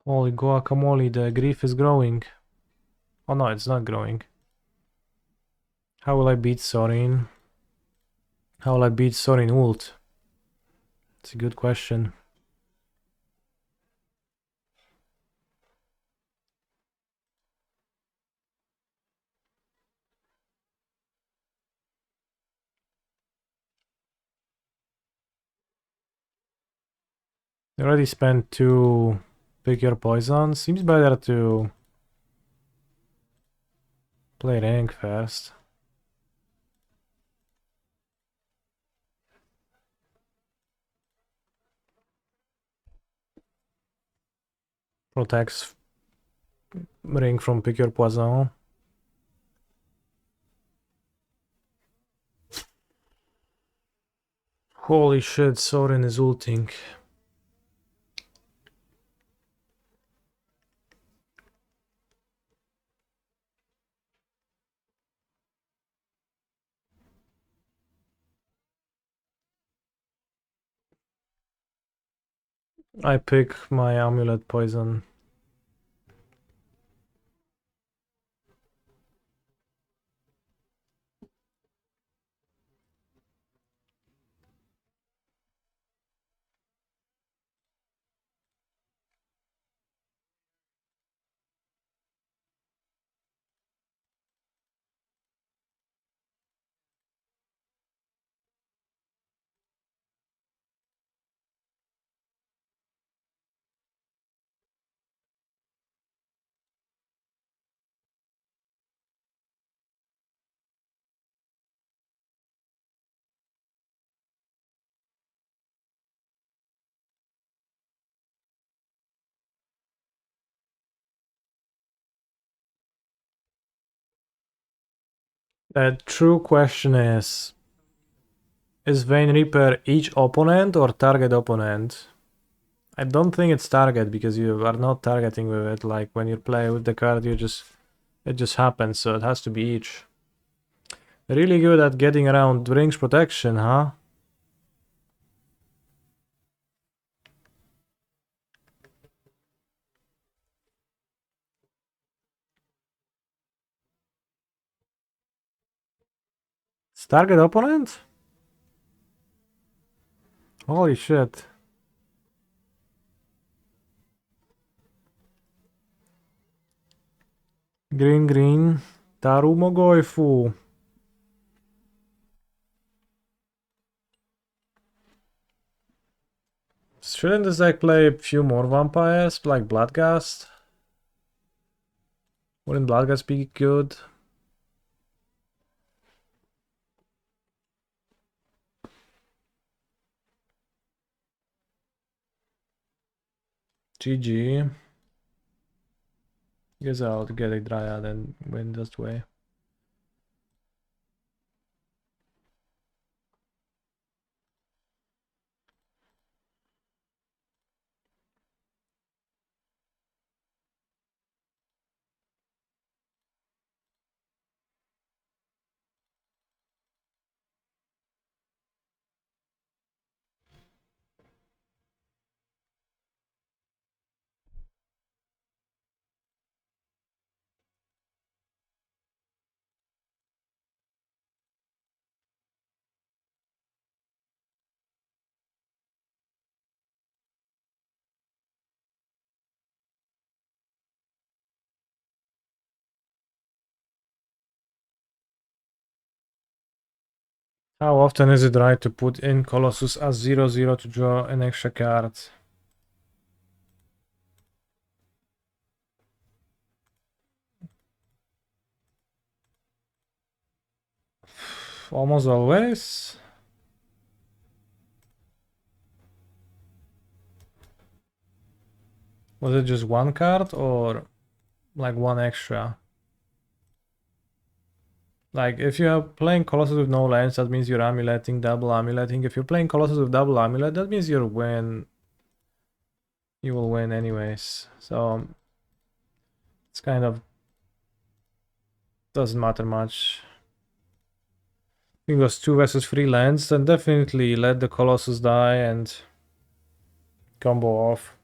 Holy guacamole, the grief is growing. Oh no, it's not growing. How will I beat Sorin? How will I beat Sorin ult? It's a good question. I already spent 2 pick your poison. Seems better to play rank first. Protects ring from pick your poison. Holy shit, Sorin is ulting. I pick my amulet poison. The true question is Vayne Reaper each opponent or target opponent? I don't think it's target because you are not targeting with it. Like when you play with the card, it just happens, so it has to be each. Really good at getting around rings protection, huh? It's target opponent? Holy shit. Green, green. Taru Mogoifu. Shouldn't this deck play a few more vampires, like Bloodgast? Wouldn't Bloodgast be good? GG. Guess I'll get a Dryad and win this way. How often is it right to put in Colossus as 0/0 to draw an extra card? Almost always. Was it just one card or like one extra? Like if you are playing Colossus with no lands, that means you're amuleting, double amuleting. If you're playing Colossus with double amulet, that means you will win anyways. So it's kind of doesn't matter much. I think it was 2 versus 3 lands, then definitely let the Colossus die and combo off.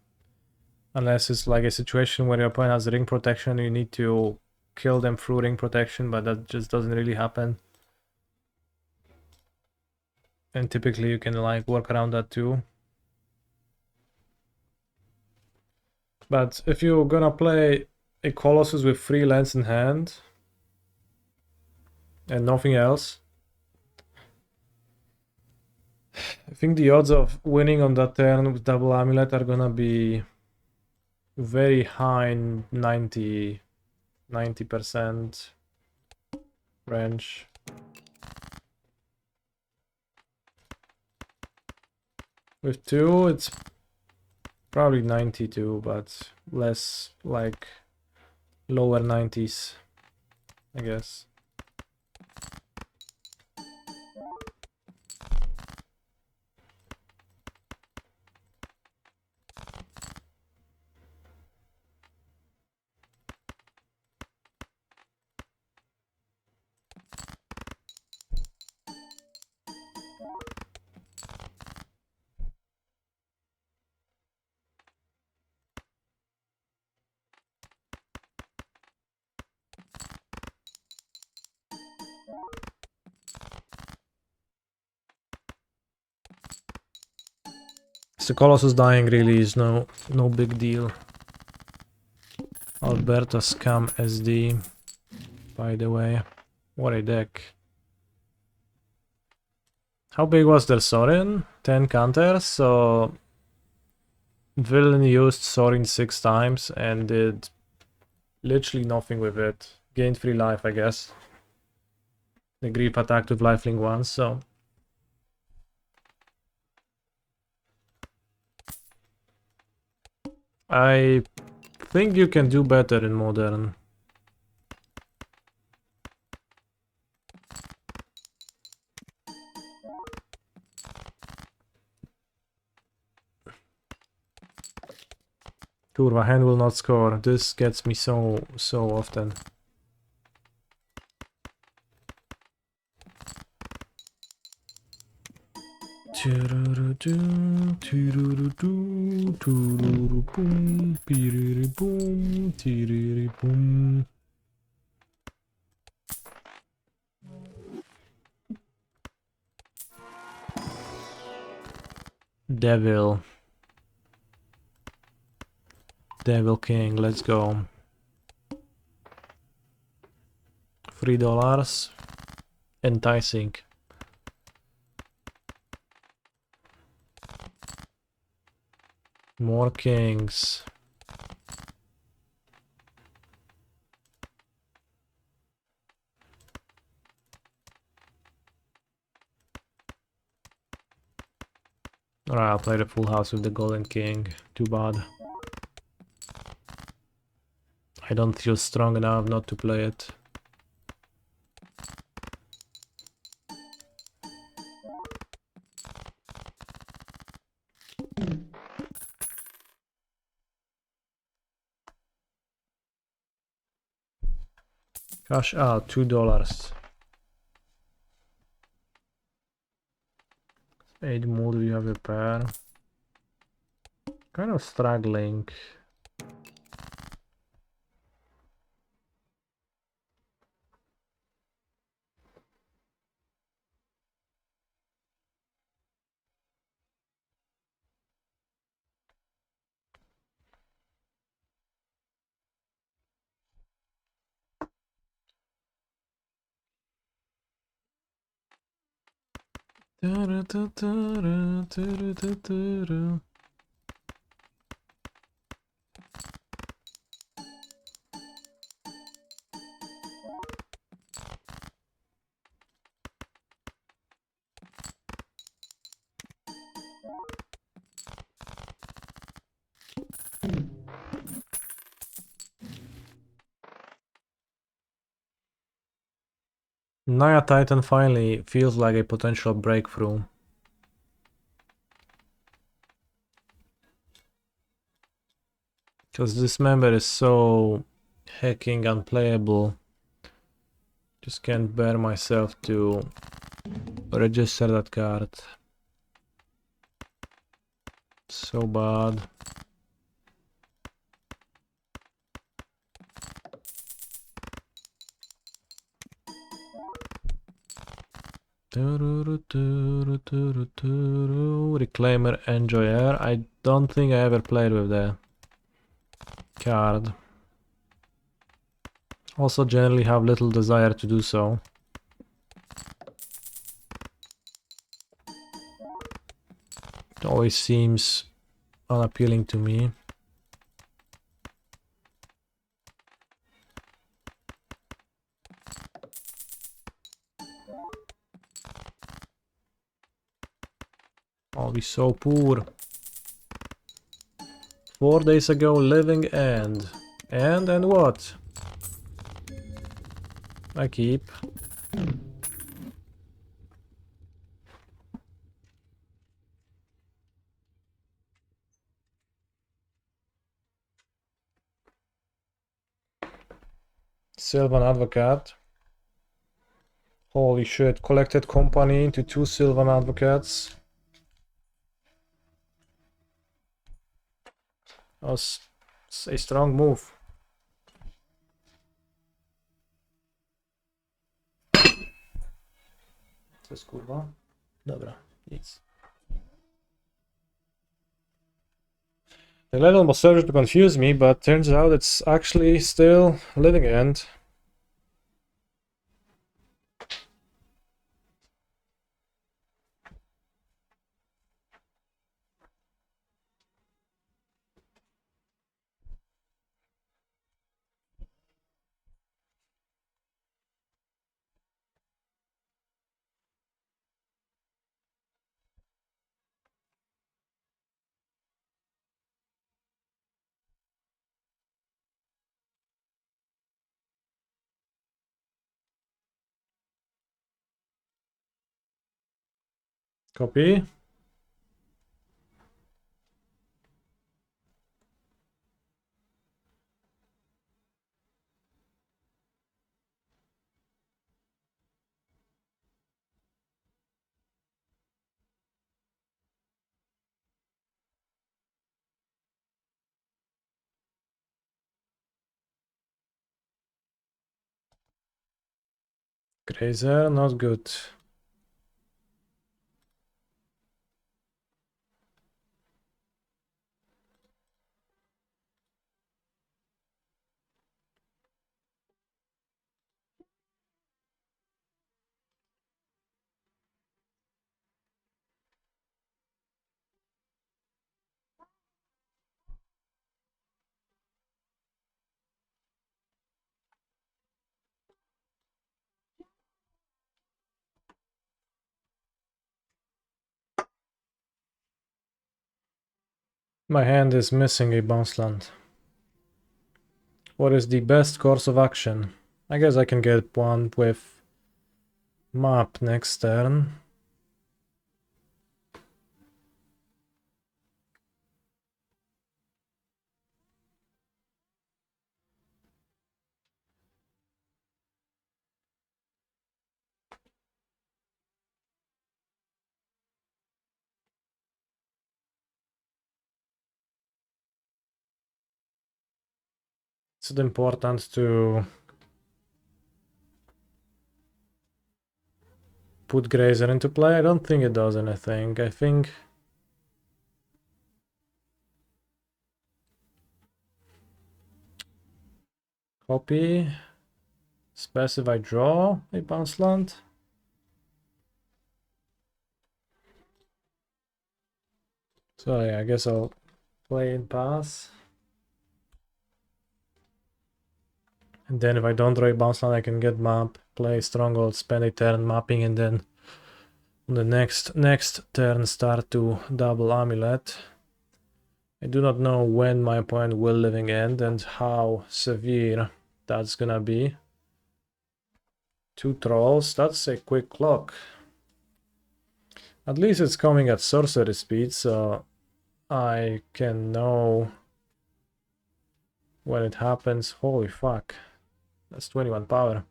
Unless it's like a situation where your opponent has ring protection, you need to kill them through ring protection, but that just doesn't really happen. And typically you can like work around that too. But if you're gonna play a Colossus with 3 lands in hand and nothing else, I think the odds of winning on that turn with double amulet are gonna be very high, 90% range. With 2, it's probably 92, but less like lower 90s, I guess. So Colossus dying really is no big deal. Alberto Scam SD, by the way. What a deck. How big was their Sorin? 10 counters, so Villain used Sorin 6 times and did literally nothing with it. Gained 3 life, I guess. The Grief attacked with lifelink once, so... I think you can do better in Modern. Turva, hand will not score. This gets me so often. Devil. Devil King, let's go. $3. Enticing. More kings. Alright, I'll play the full house with the golden king. Too bad. I don't feel strong enough not to play it. Cash out, $2. 8 mood, we have a pair. Kind of struggling. Naya Titan finally feels like a potential breakthrough. Because this member is so hacking unplayable. Just can't bear myself to register that card. So bad. Reclaimer Enjoyer. I don't think I ever played with the card. Also generally have little desire to do so. It always seems unappealing to me. Always so poor. 4 days ago, living end. And what? I keep. Sylvan Advocate. Holy shit, collected company into 2 Sylvan Advocates. That was a strong move. To jest kurwa? Dobra, nic. The level was served to confuse me, but turns out it's actually still living end. Copy. Grazer, not good. My hand is missing a bounce land. What is the best course of action? I guess I can get one with map next turn. Is it important to put Grazer into play? I don't think it does anything. I think copy, specify draw a bounce land. So yeah, I guess I'll play in pass. And then if I don't draw a bounce land, I can get map, play stronghold, spend a turn mapping, and then on the next turn start to double amulet. I do not know when my opponent will living end and how severe that's gonna be. 2 trolls, that's a quick clock. At least it's coming at sorcery speed, so I can know when it happens. Holy fuck, that's 21 power.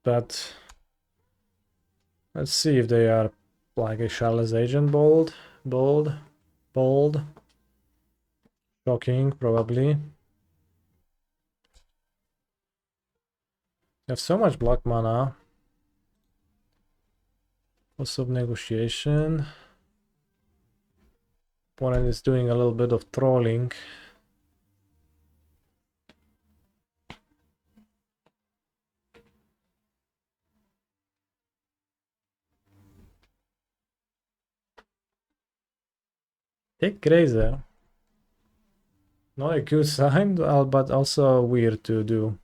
But let's see if they are like a Charles Agent bold. Shocking, probably. have so much black mana. Loss of negotiation. Opponent is doing a little bit of trolling. Take Grazer. Not a good sign, but also weird to do.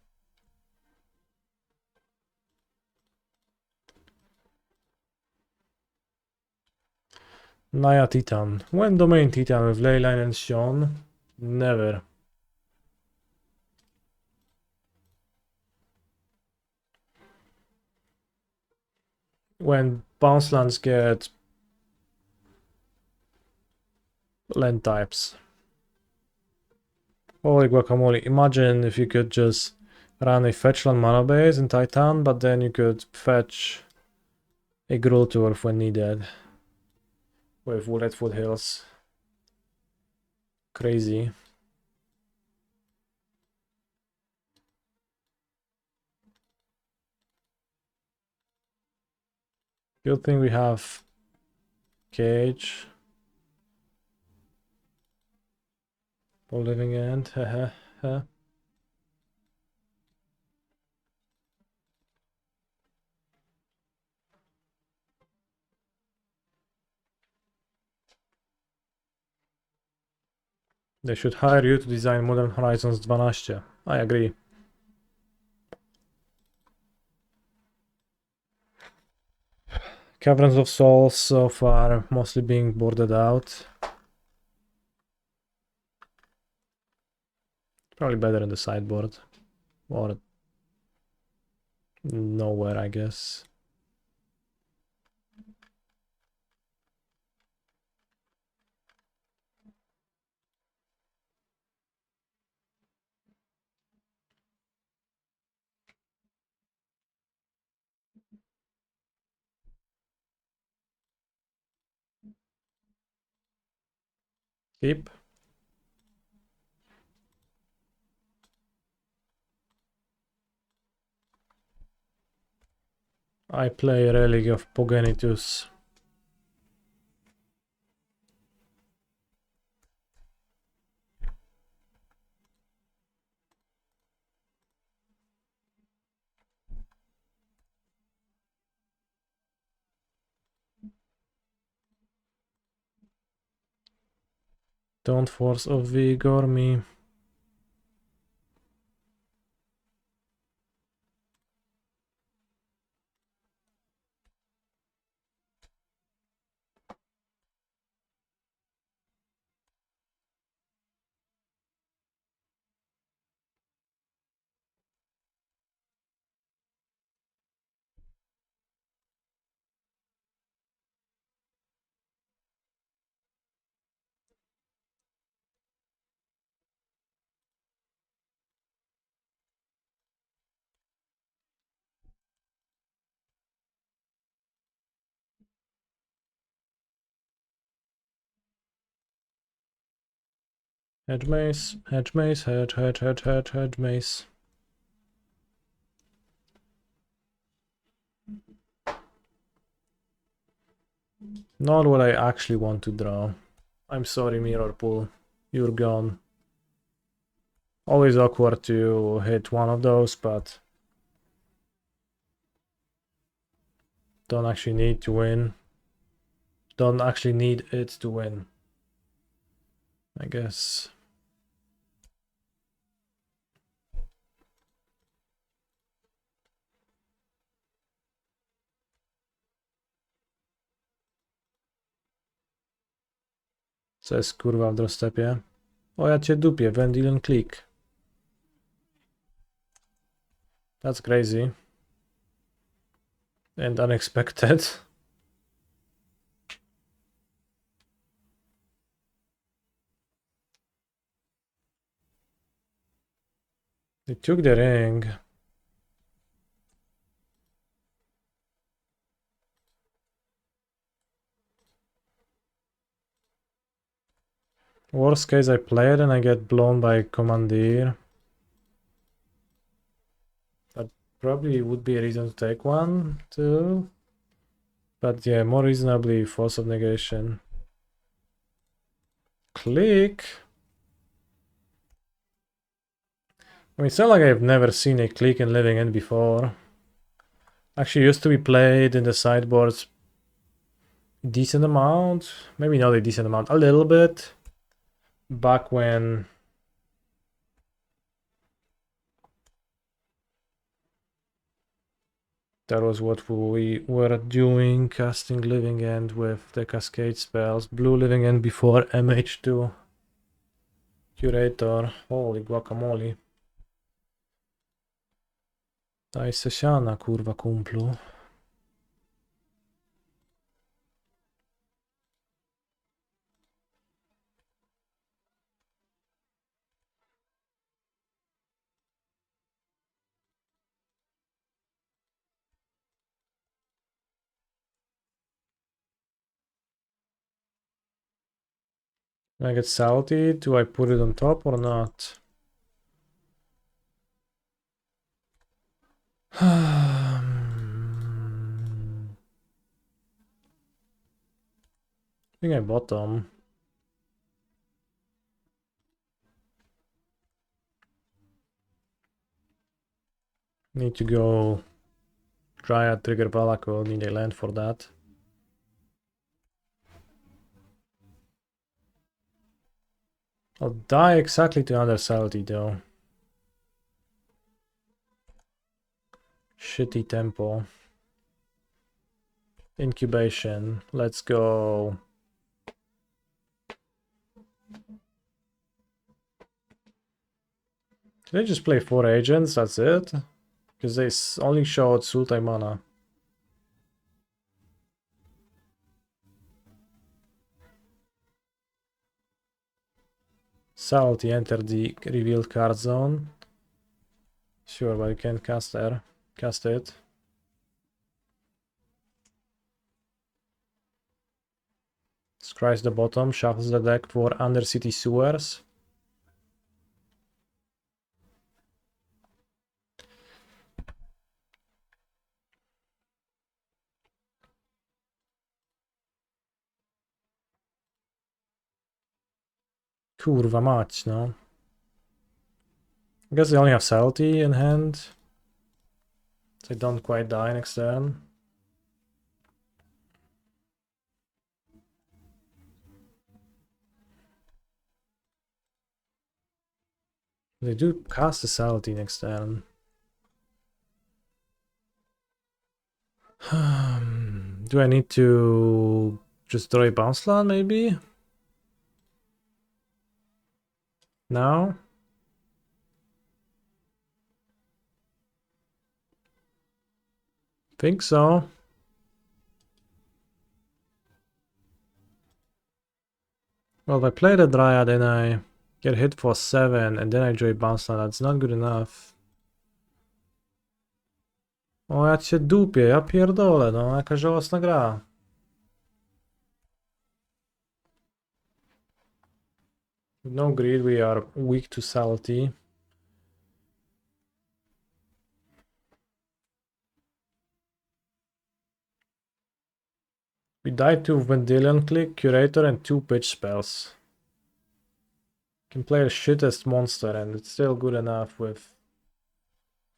Naya Titan. When domain Titan with Leyline and Sean? Never. When bounce lands get land types. Holy guacamole, imagine if you could just run a fetch land mana base in Titan, but then you could fetch a Growlturf when needed. With Wooded Foothills. Crazy. Good thing we have Cage. For Living End, haha. They should hire you to design Modern Horizons 12. I agree. Caverns of Souls so far mostly being boarded out. Probably better in the sideboard. Or nowhere, I guess. Keep. I play Relic of Pogenitus. Don't force of vigor me. Hedge mace, hedge mace, hedge mace. Not what I actually want to draw. I'm sorry, Mirror Pool. You're gone. Always awkward to hit one of those, but don't actually need to win. Don't actually need it to win, I guess. Co jest kurwa w drostepie? O, ja cię dupię, Vendilion Click. That's crazy. And unexpected. They took the ring. Worst case, I play it and I get blown by Commandeer. probably would be a reason to take one too. But yeah, more reasonably force of negation. Click. I mean, it's not like I've never seen a click in Living End before. Actually used to be played in the sideboards decent amount. Maybe not a decent amount, a little bit. Back when that was what we were doing, casting Living End with the Cascade spells. Blue Living End before MH2. Curator. Holy guacamole. Daj se siana, kurwa, kumplu. When I get salty, do I put it on top or not? I think I bottom. Need to go Dryad, trigger Balatro, need a land for that. I'll die exactly to another salty though. Shitty tempo. Incubation. Let's go. Did I just play 4 agents? That's it? Because they only showed Sultai mana. Salty entered the revealed card zone. Sure, but you can't cast there. Cast it. Scries the bottom, shuffles the deck for Undercity Sewers. Kurwa mać, no. I guess they only have Salty in hand. They don't quite die next turn. They do cast a Salty next turn. Do I need to just throw a bounce land maybe? Now? Think so. Well, if I play the Dryad and I get hit for 7 and then I draw a bounce land, that's not good enough. O, ja cię dupię, ja pierdolę, no, jaka żałosna gra. With no greed, we are weak to Salty. We died to Vendilion Click, Curator, and 2 pitch spells. Can play the shittest monster and it's still good enough with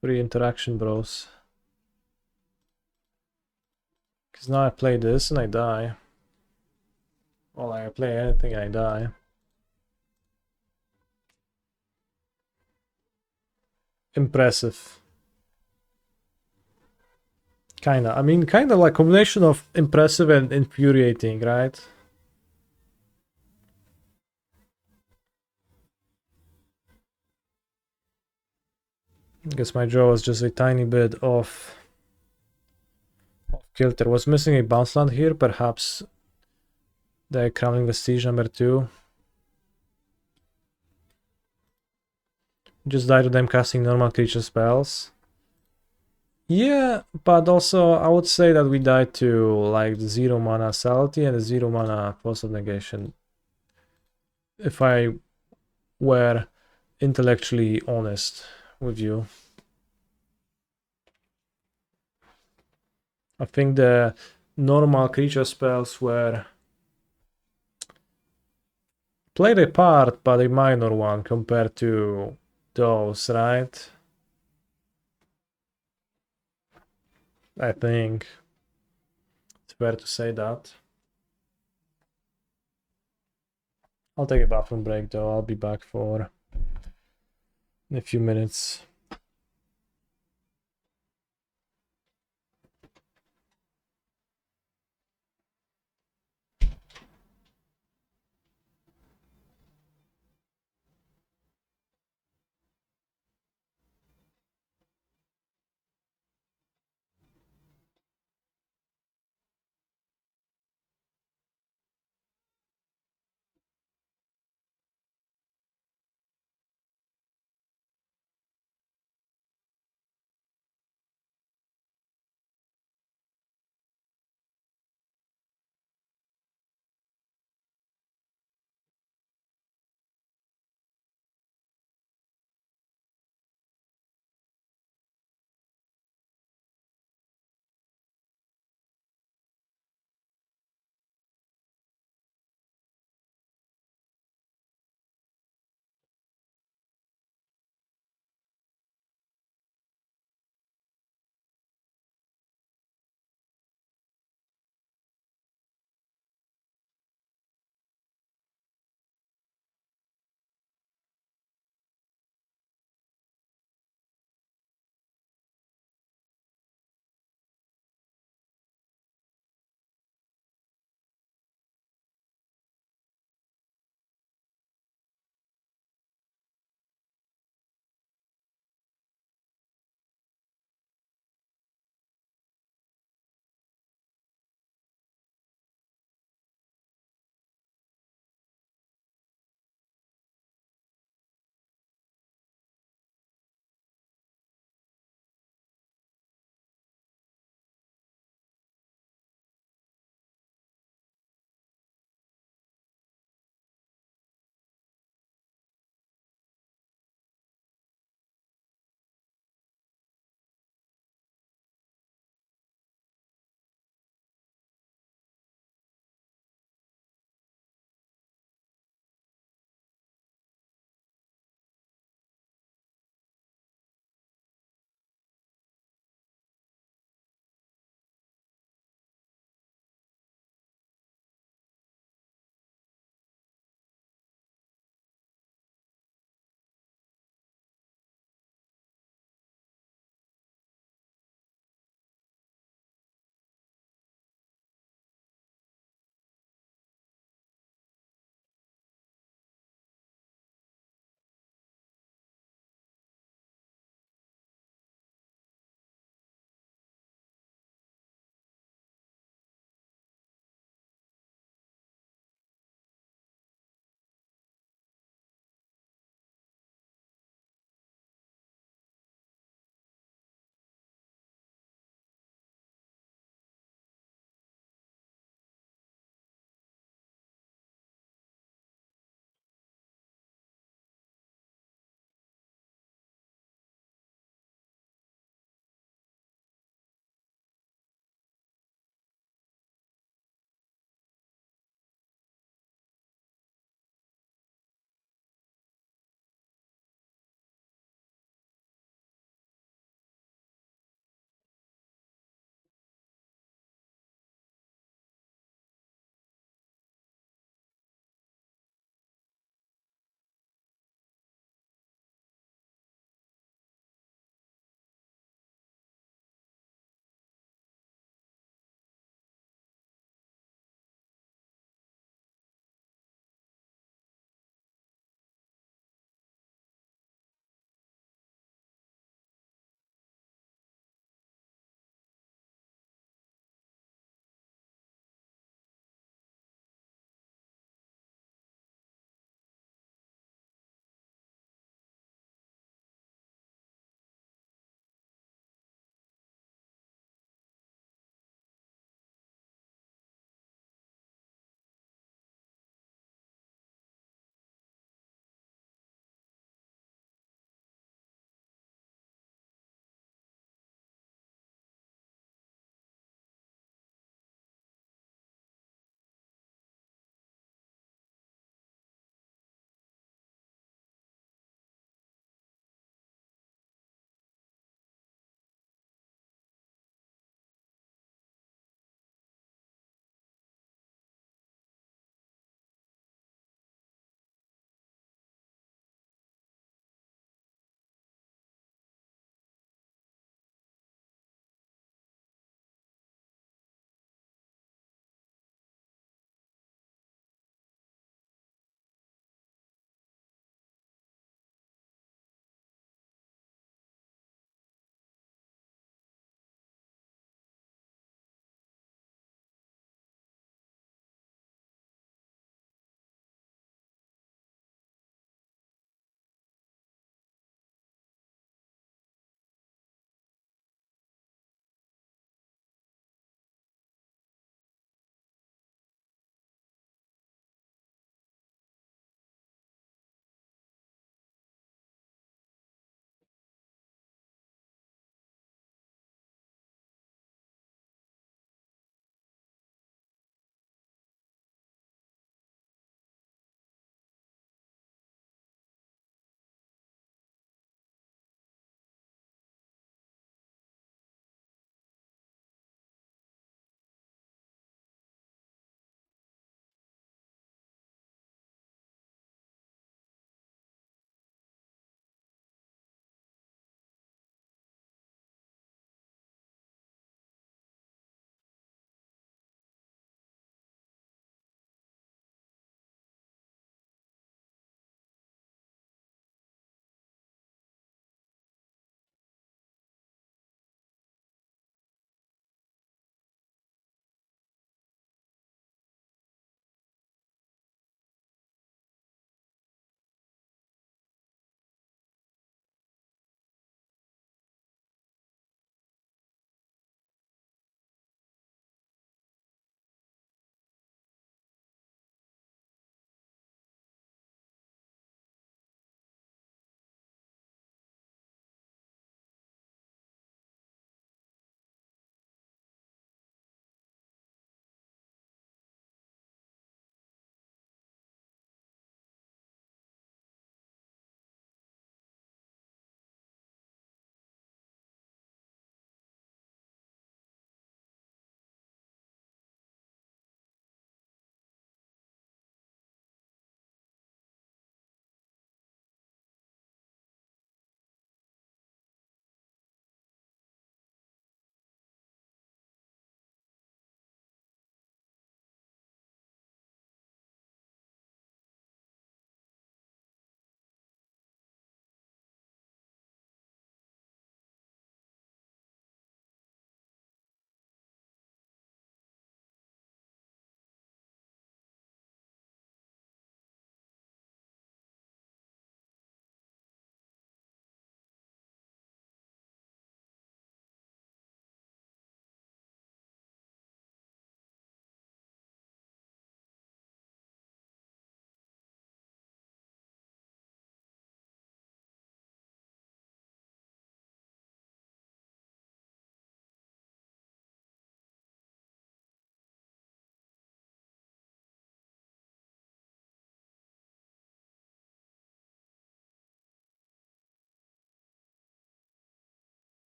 3 interaction bros. Because now I play this and I die. Well, I play anything and I die. Impressive. Kinda. I mean, kinda like combination of impressive and infuriating, right? I guess my draw was just a tiny bit off kilter. Was missing a bounce land here, perhaps the Crowning Vestige number 2. Just die to them casting normal creature spells. Yeah, but also I would say that we died to like the 0 mana Salty and the 0 mana Force of Negation. If I were intellectually honest with you. I think the normal creature spells were played a part, but a minor one compared to those, right? I think it's fair to say that. I'll take a bathroom break though. I'll be back for a few minutes.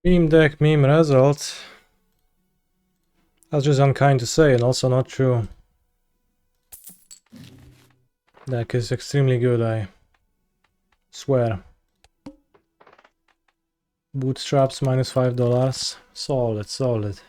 Meme deck, meme result. That's just unkind to say and also not true. Deck is extremely good, I swear. Bootstraps minus $5. Solid, solid.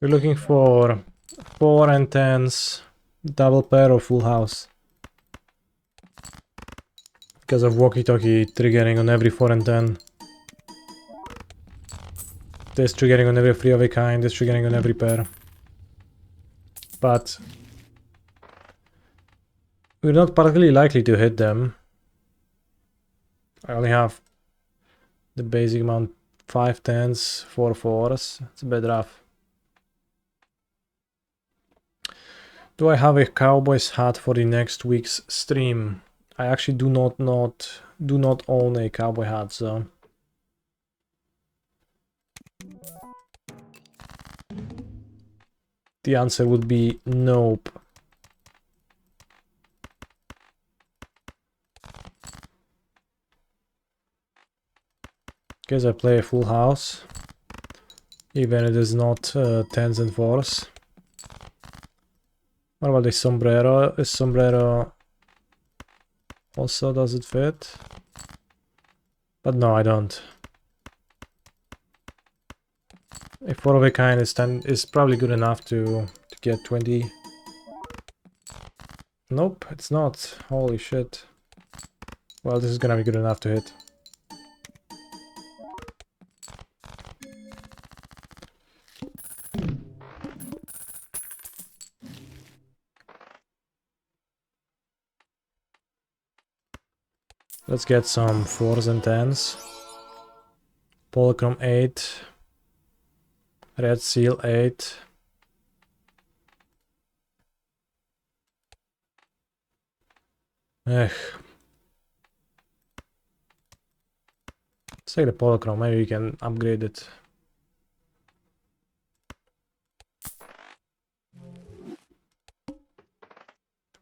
We're looking for 4 and 10s, double pair or full house. Because of walkie-talkie triggering on every 4 and 10. This triggering on every 3 of a kind, this triggering on every pair. But we're not particularly likely to hit them. I only have the basic amount, 5 10s, 4 4s. It's a bit rough. Do I have a Cowboys hat for the next week's stream? I actually do not own a cowboy hat, so the answer would be nope. Because I play a full house, even it is not 10s and 4s. What about the sombrero? Is sombrero also, does it fit? But no, I don't. A 4 of a kind is probably good enough to get 20. Nope, it's not. Holy shit. Well, this is gonna be good enough to hit. Let's get some 4s and 10s. Polychrome 8. Red seal 8. Ugh. Let's take the polychrome, maybe we can upgrade it.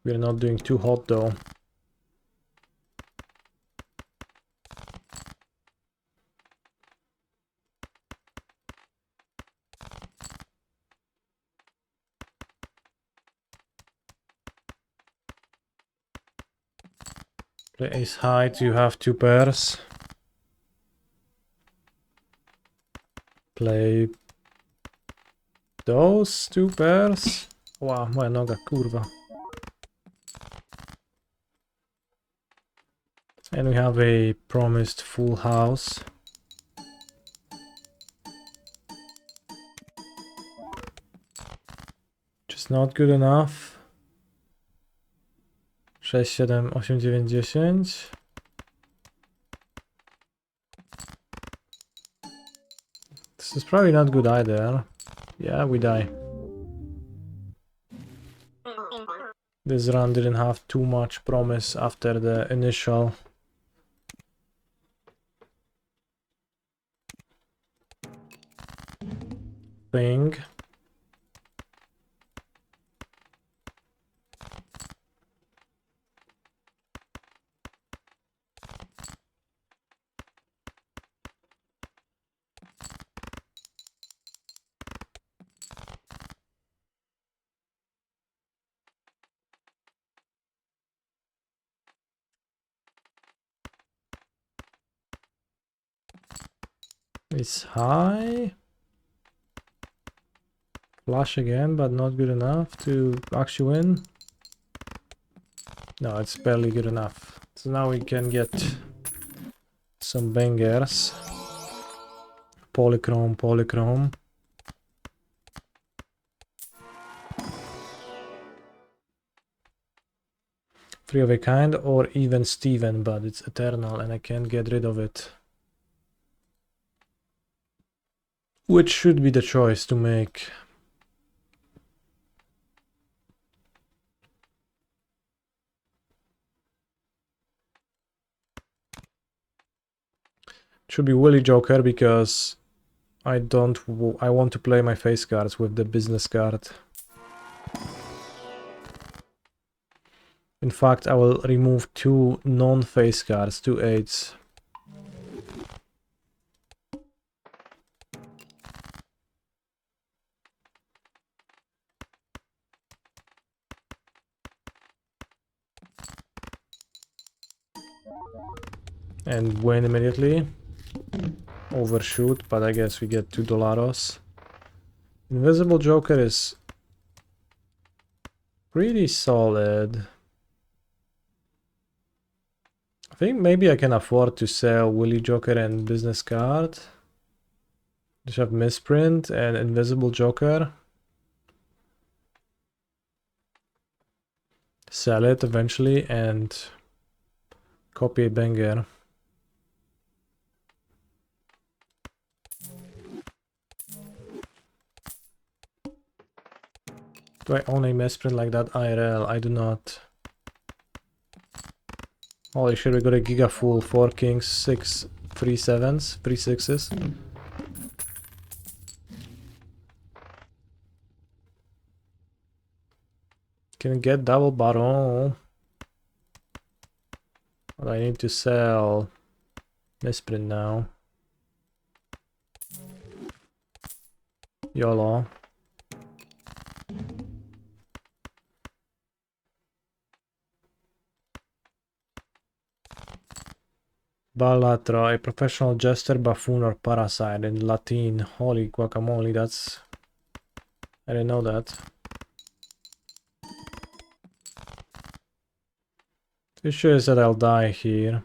We're not doing too hot though. Play ace high, you have 2 pairs. Play those 2 pairs. Wow, moja noga, kurwa. And we have a promised full house. Just not good enough. 6, 7, 8, 9, 10. This is probably not good either. Yeah, we die. This run didn't have too much promise after the initial thing. It's high. Flush again, but not good enough to actually win. No, it's barely good enough. So now we can get some bangers. Polychrome, polychrome. Three of a kind or even Steven, but it's eternal and I can't get rid of it. Which should be the choice to make? Should be Willy Joker because I want to play my face cards with the business card. In fact, I will remove two non-face cards, two 8s. And win immediately. Overshoot, but I guess we get $2. Invisible Joker is pretty solid. I think maybe I can afford to sell Willy Joker and business card. Just have misprint and invisible Joker. Sell it eventually and copy a banger. Do I own a misprint like that IRL? I do not. Holy shit, we got a giga full, 4 kings, 6 3 7s, 3 6s. Can get double baron. But I need to sell misprint now. YOLO. Balatro, a professional jester, buffoon, or parasite in Latin. Holy guacamole, that's... I didn't know that. The issue is that I'll die here.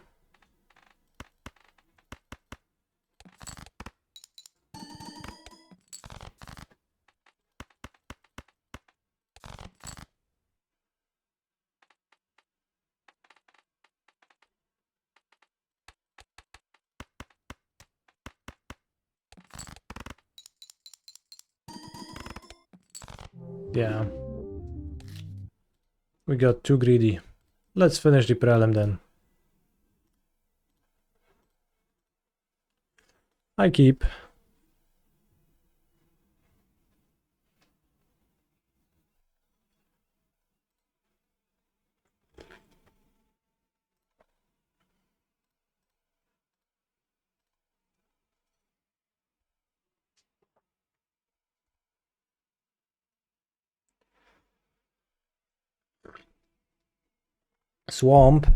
Yeah. We got too greedy. Let's finish the prelim then. I keep. Swamp.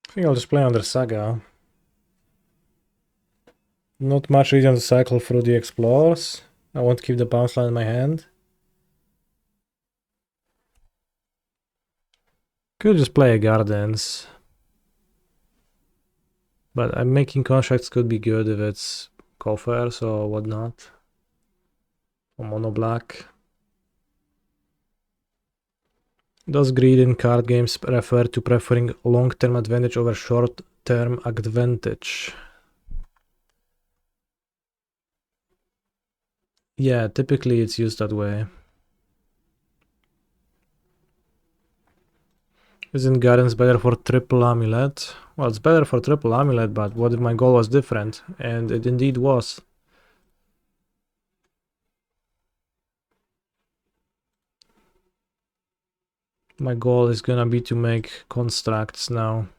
I think I'll just play under Saga. Not much reason to cycle through the explores. I want to keep the bounce line in my hand. Could just play a Gardens. But I'm making contracts could be good if it's coffers or whatnot. Or mono black. Does greed in card games refer to preferring long-term advantage over short-term advantage? Yeah, typically it's used that way. Isn't Guidance better for triple amulet? Well, it's better for triple amulet, but what if my goal was different? And it indeed was. My goal is gonna be to make constructs now.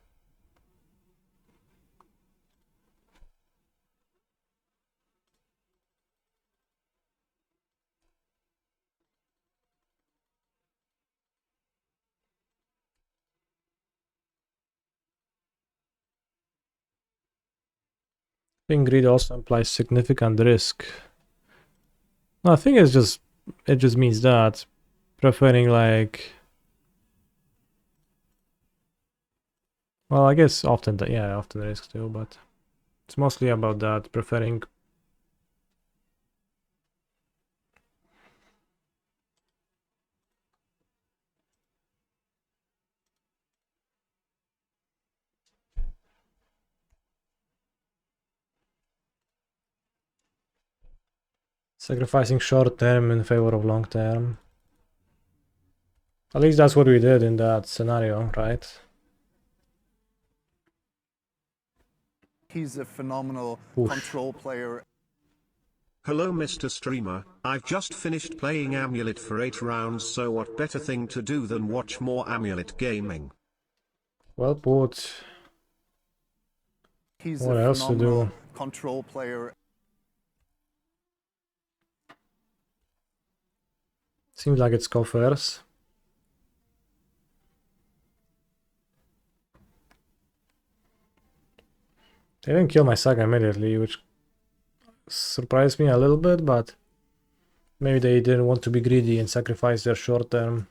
I think greed also implies significant risk. No, I think it just means that preferring like Well, I guess often, yeah, often risk too, but it's mostly about that, preferring. Sacrificing short term in favor of long term. At least that's what we did in that scenario, right? He's a phenomenal Oof. control player. Hello Mr. Streamer, I've just finished playing Amulet for 8 rounds, so what better thing to do than watch more Amulet gaming? Well put. He's What a else to phenomenal do? control player. Seems like it's coffers. They didn't kill my saga immediately, which surprised me a little bit, but maybe they didn't want to be greedy and sacrifice their short-term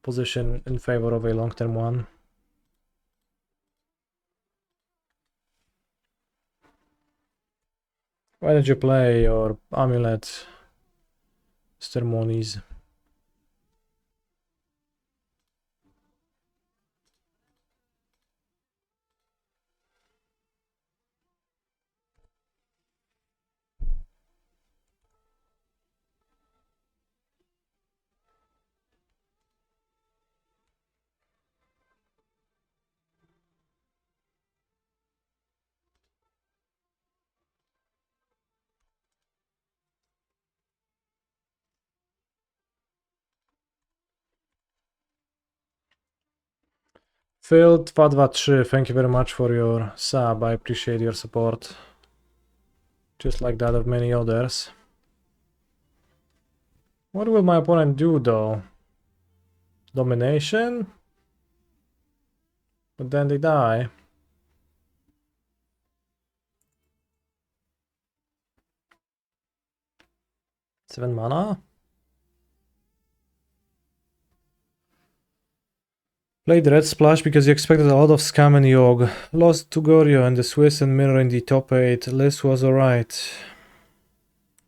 position in favor of a long-term one. Why did you play your Amulet, Mr. Moniz? Filled Fadva3, thank you very much for your sub. I appreciate your support. Just like that of many others. What will my opponent do though? Domination? But then they die. Seven mana? Played Red Splash because you expected a lot of Scam and Yogg. Lost to Goryo and the Swiss and Mirror in the top 8. List was alright.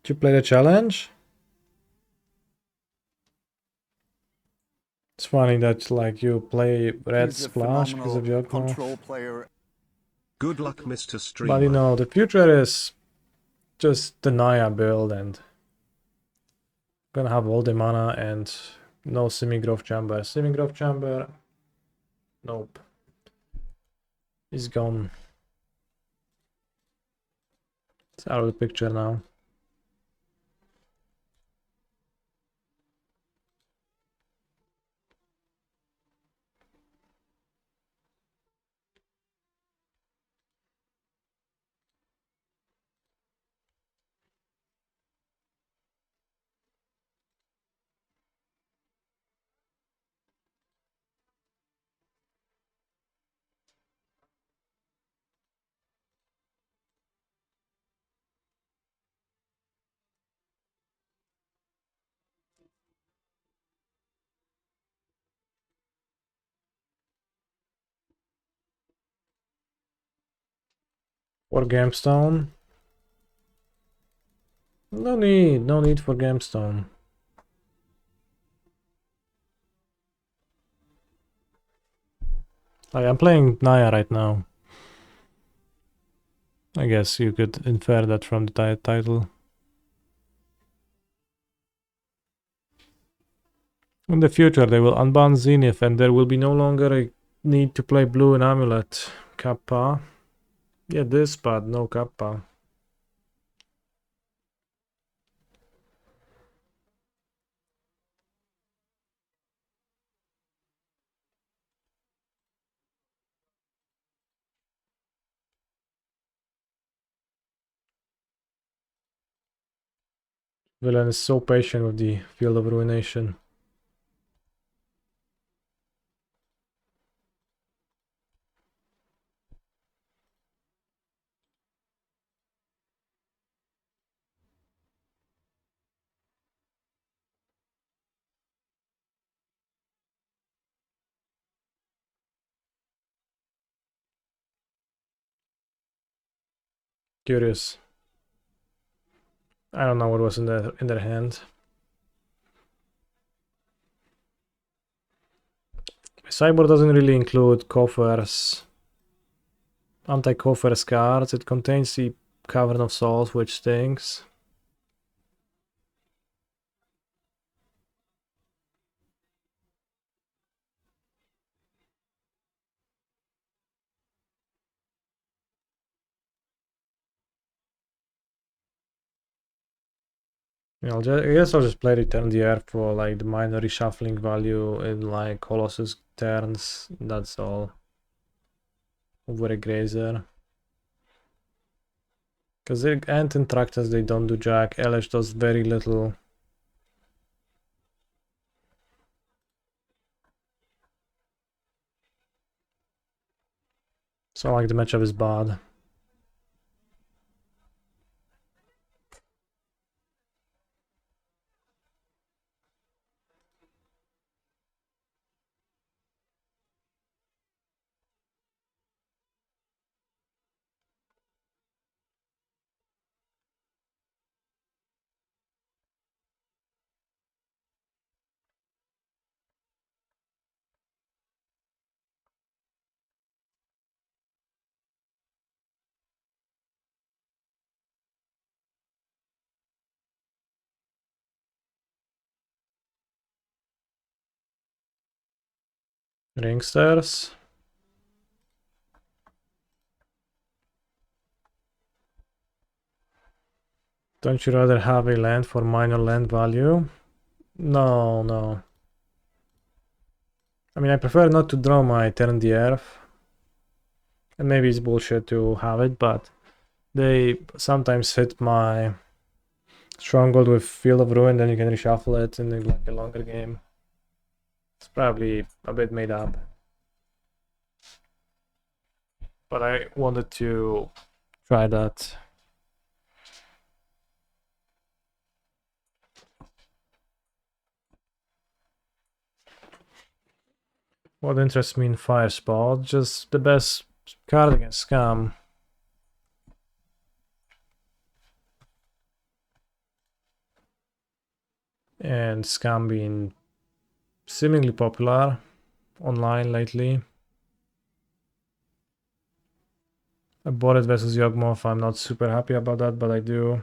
Did you play the challenge? It's funny that like you play Red He's a Splash because phenomenal of Yogg. control player. Good luck Mr. Streamer. But you know, the future is just the Naya build and gonna have all the mana and no semi-growth chamber. Semi-growth chamber, nope. He's gone. It's out of the picture now. For Gamestone? No need for Gamestone. I'm playing Naya right now. I guess you could infer that from the title. In the future they will unban Zenith and there will be no longer a need to play blue in Amulet. Kappa. Yeah, this, but no Kappa. Villain is so patient with the Field of Ruination. Curious. I don't know what was in their hand. Sideboard doesn't really include coffers, anti-coffers cards. It contains the Cavern of Souls, which stinks. Yeah, I guess I'll just play Return the Earth for like the minor reshuffling value in like Colossus turns. That's all. Over a Grazer. Because Ant and Tractors, they don't do jack. Elish does very little. So like the matchup is bad. Ringsters. Don't you rather have a land for minor land value? No, no. I mean, I prefer not to draw my turn the earth. And maybe it's bullshit to have it, but they sometimes hit my Stronghold with Field of Ruin, then you can reshuffle it in like a longer game. It's probably a bit made up. But I wanted to try that. What interests me in Fire Spot? Just the best card against Scam. And Scam being seemingly popular online lately. I bought it versus Yawgmoth. I'm not super happy about that, but I do.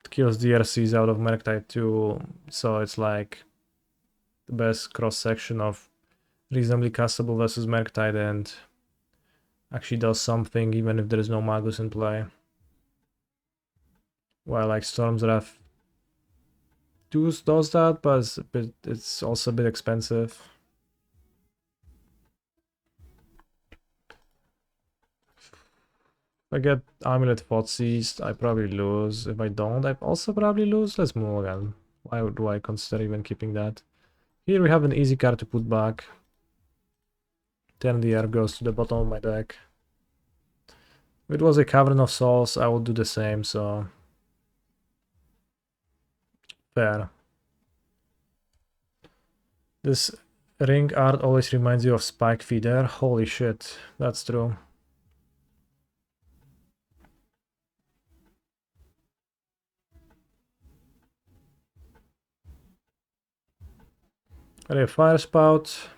It kills DRCs out of Merktide too, so it's like the best cross section of reasonably castable versus Merktide and actually does something even if there is no Magus in play. While like Storm's Wrath does that, but it's also a bit expensive. If I get Amulet Thoughtseize, I probably lose. If I don't, I also probably lose. Let's move again. Why do I consider even keeping that? Here we have an easy card to put back. Then the air goes to the bottom of my deck. If it was a Cavern of Souls, I would do the same, so... Fair. This ring art always reminds you of Spike Feeder. Holy shit, that's true. Alright, Fire Spout.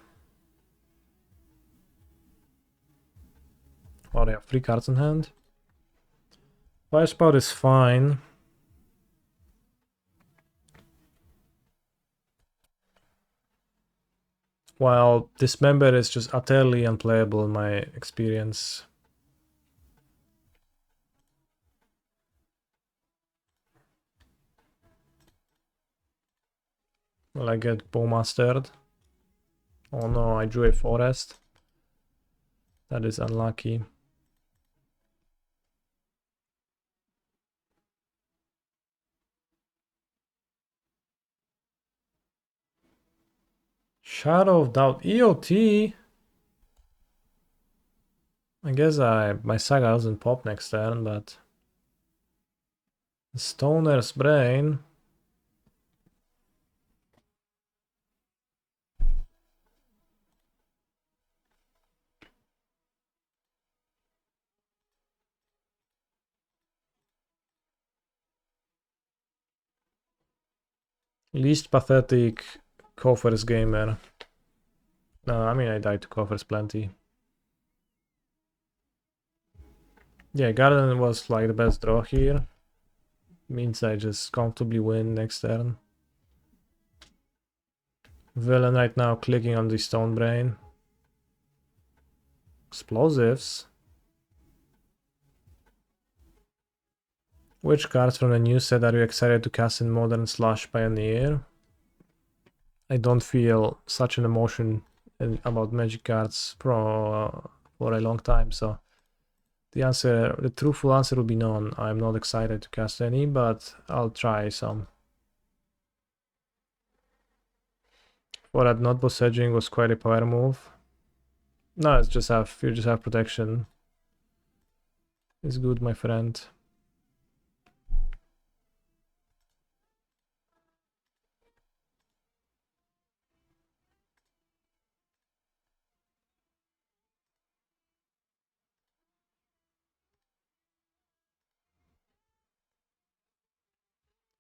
Oh, they have 3 cards in hand. Fire Spout is fine. While Dismember is just utterly unplayable in my experience. Well, I get Bowmastered. Oh no, I drew a forest. That is unlucky. Shadow of Doubt EOT. I guess my saga doesn't pop next turn, but Stoner's Brain. Least pathetic Koffers gamer. No, I mean I died to Koffers plenty. Yeah, Garden was like the best draw here. Means I just comfortably win next turn. Villain right now clicking on the Stone Brain. Explosives. Which cards from the new set are you excited to cast in Modern / Pioneer? I don't feel such an emotion about Magic cards for a long time, so the truthful answer would be none. I'm not excited to cast any, but I'll try some. For that not boss edging was quite a power move. No, you just have protection. It's good, my friend.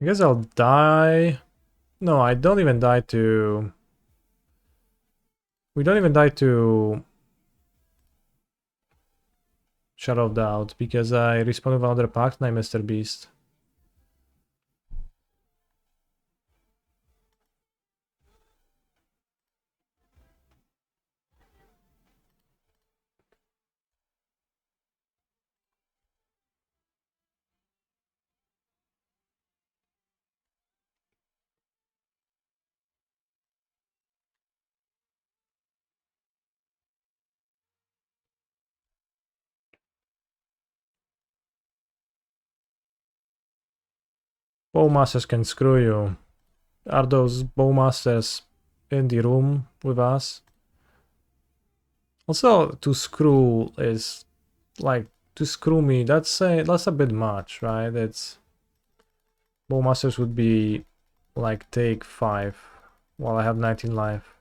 I guess I'll die. No, I don't even die to... We don't even die to Shadow of Doubt, because I respawn with another pact and I Mr. Beast. Bowmasters can screw you. Are those Bowmasters in the room with us? Also, to screw is like to screw me. That's a bit much, right? It's Bowmasters would be like take 5 while I have 19 life.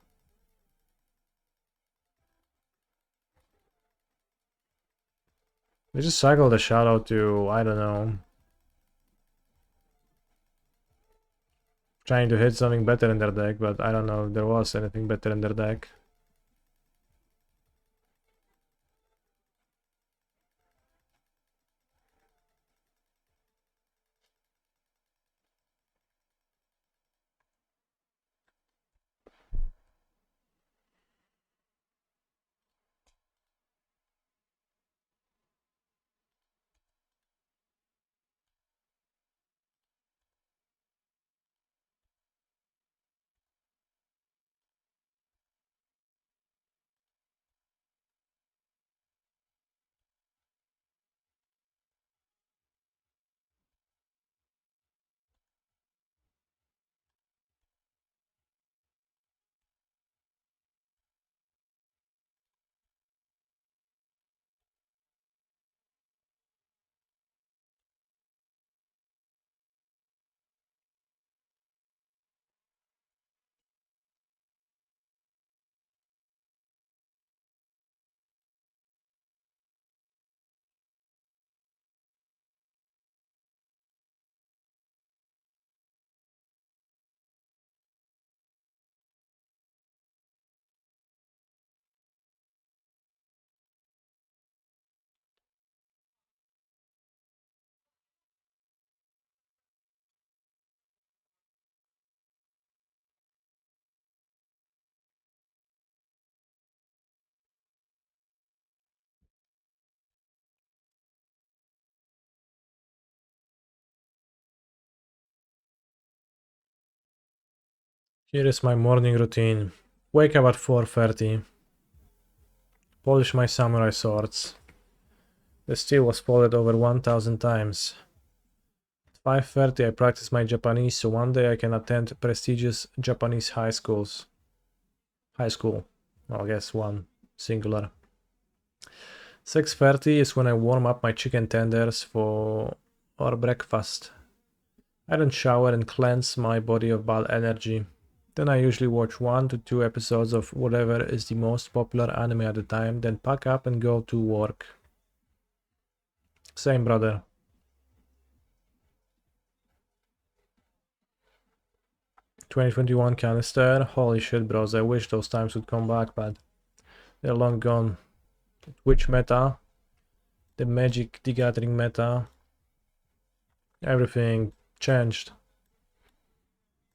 They just cycle the shadow to, I don't know, trying to hit something better in their deck, but I don't know if there was anything better in their deck. Here is my morning routine. Wake up at 4:30. Polish my samurai swords. The steel was polished over 1000 times. At 5:30 I practice my Japanese so one day I can attend prestigious Japanese high school. Well, I guess one, singular. 6:30 is when I warm up my chicken tenders for our breakfast. I then shower and cleanse my body of bad energy. Then I usually watch 1 to 2 episodes of whatever is the most popular anime at the time, then pack up and go to work. Same, brother. 2021 canister. Holy shit, bros. I wish those times would come back, but they're long gone. Twitch meta, the Magic the Gathering meta, everything changed.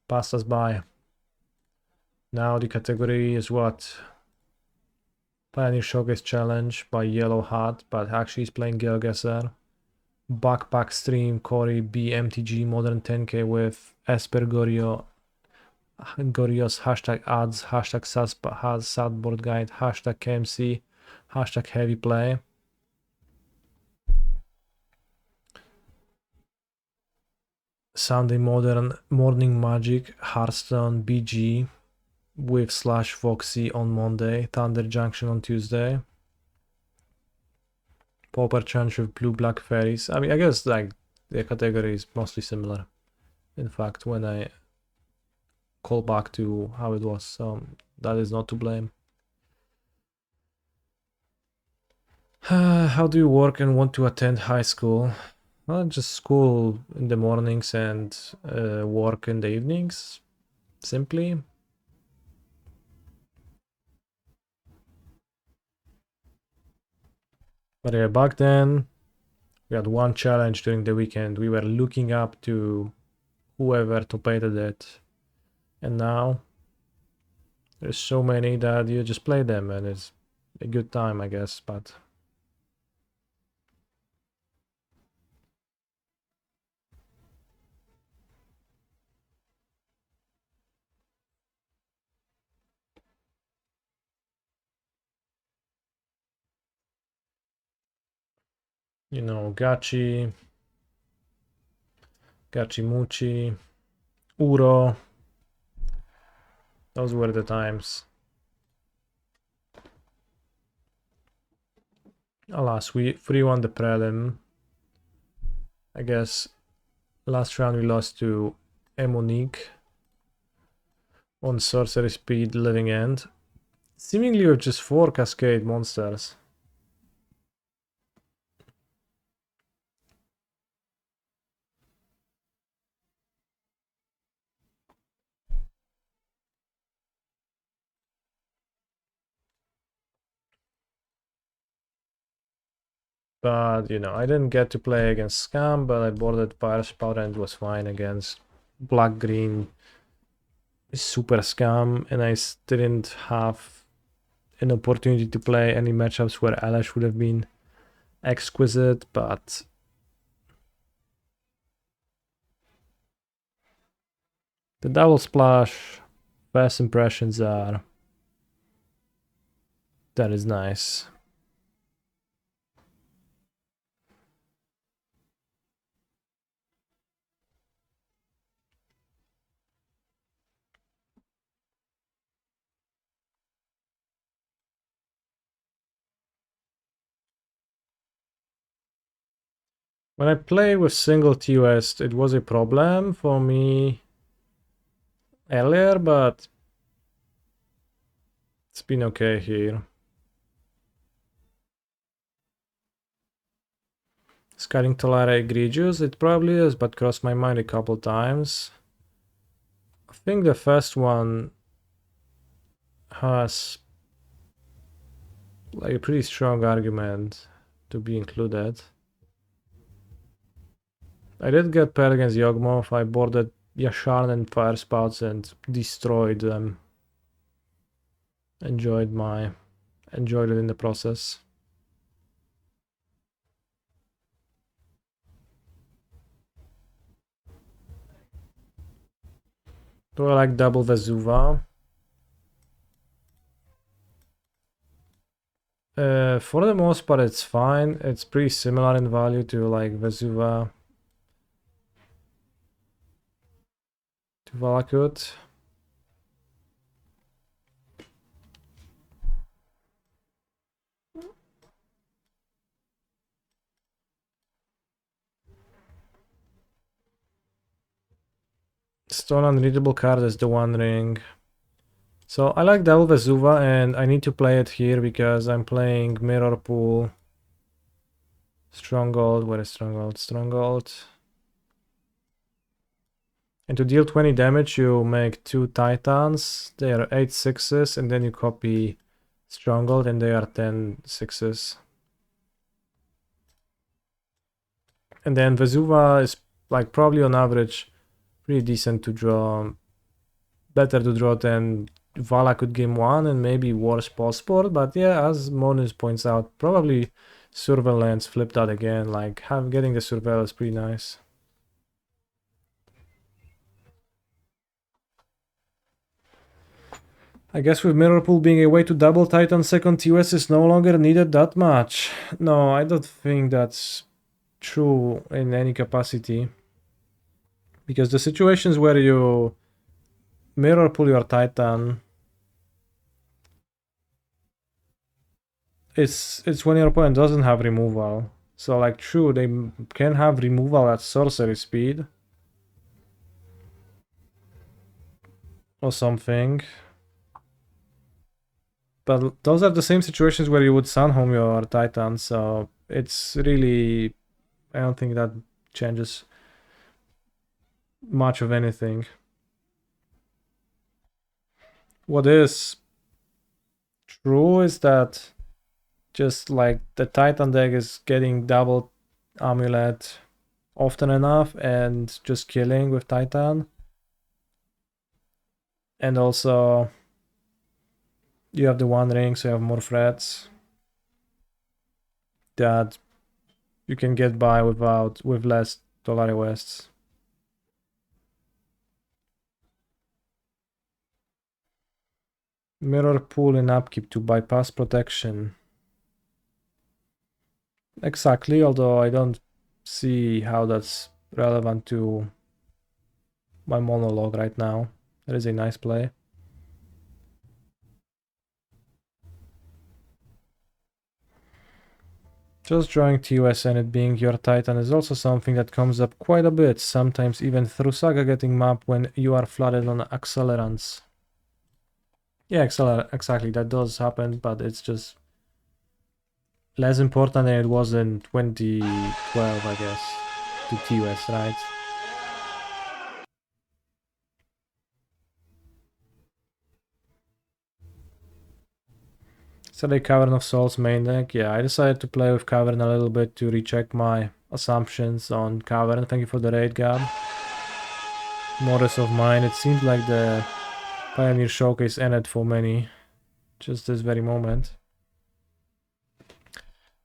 Passed us by. Now the category is what? Pioneer Showcase Challenge by Yellow Hat, but actually he's playing Gelgesser. Backpack Stream, Cory B, MTG, Modern 10K with Esper Gorio, Gorio's hashtag ads, hashtag Sadboard Guide, hashtag KMC, hashtag Heavy Play. Sunday Modern, Morning Magic, Hearthstone, BG with /Foxy on Monday, Thunder Junction on Tuesday. Pauper Challenge with Blue Black Fairies. I mean, I guess like the category is mostly similar. In fact, when I call back to how it was, so that is not to blame. How do you work and want to attend high school? Well, just school in the mornings and work in the evenings, simply. But yeah, back then, we had one challenge during the weekend. We were looking up to whoever topated it. And now, there's so many that you just play them and it's a good time, I guess, but... You know, Gachi, Gachimuchi, Uro. Those were the times. Alas, we 3-1 the Prelim. I guess last round we lost to Emonique on Sorcery Speed Living End. Seemingly with just 4 Cascade monsters. But, you know, I didn't get to play against Scam, but I boarded Fire Spout and it was fine against Black-Green Super Scam, and I didn't have an opportunity to play any matchups where Alash would have been exquisite, but... The Double Splash, first impressions are... That is nice. When I play with single TOS, it was a problem for me earlier, but it's been okay here. Scaling Tolare egregious? It probably is, but crossed my mind a couple times. I think the first one has like a pretty strong argument to be included. I did get paired against Yawgmoth. I boarded Yasharn and Fire Spouts and destroyed them. Enjoyed it in the process. Do I like double Vesuva? For the most part, it's fine. It's pretty similar in value to like Vesuva, to Valakut. Stone unreadable card is the One Ring. So I like double Vesuva and I need to play it here because I'm playing Mirror Pool. Stronghold, where is Stronghold? Stronghold. And to deal 20 damage, you make 2 Titans. They are 8 6s, and then you copy Stronghold, and they are 10 6s. And then Vesuva is like probably on average pretty decent to draw. Better to draw than Vala could game 1 and maybe worse post-sport. But yeah, as Monus points out, probably Surveillance flipped out again. Like getting the Surveillance is pretty nice. I guess with Mirror Pool being a way to double Titan, second TOS is no longer needed that much. No, I don't think that's true in any capacity. Because the situations where you Mirror Pool your Titan, it's when your opponent doesn't have removal. So like true, they can have removal at sorcery speed. Or something. But those are the same situations where you would Sunhome your Titan, so it's really... I don't think that changes much of anything. What is true is that just like the Titan deck is getting double Amulet often enough and just killing with Titan. And also you have the One Ring, so you have more threats that you can get by with less Dolari Wests. Mirror Pool and Upkeep to bypass protection. Exactly, although I don't see how that's relevant to my monologue right now. That is a nice play. Just drawing TOS and it being your Titan is also something that comes up quite a bit, sometimes even through Saga getting map when you are flooded on accelerants. Yeah, exactly, that does happen, but it's just less important than it was in 2012, I guess, to TOS, right? So the Cavern of Souls main deck. Yeah, I decided to play with Cavern a little bit to recheck my assumptions on Cavern. Thank you for the raid, Gab. Morris of mine. It seems like the Pioneer Showcase ended for many just this very moment.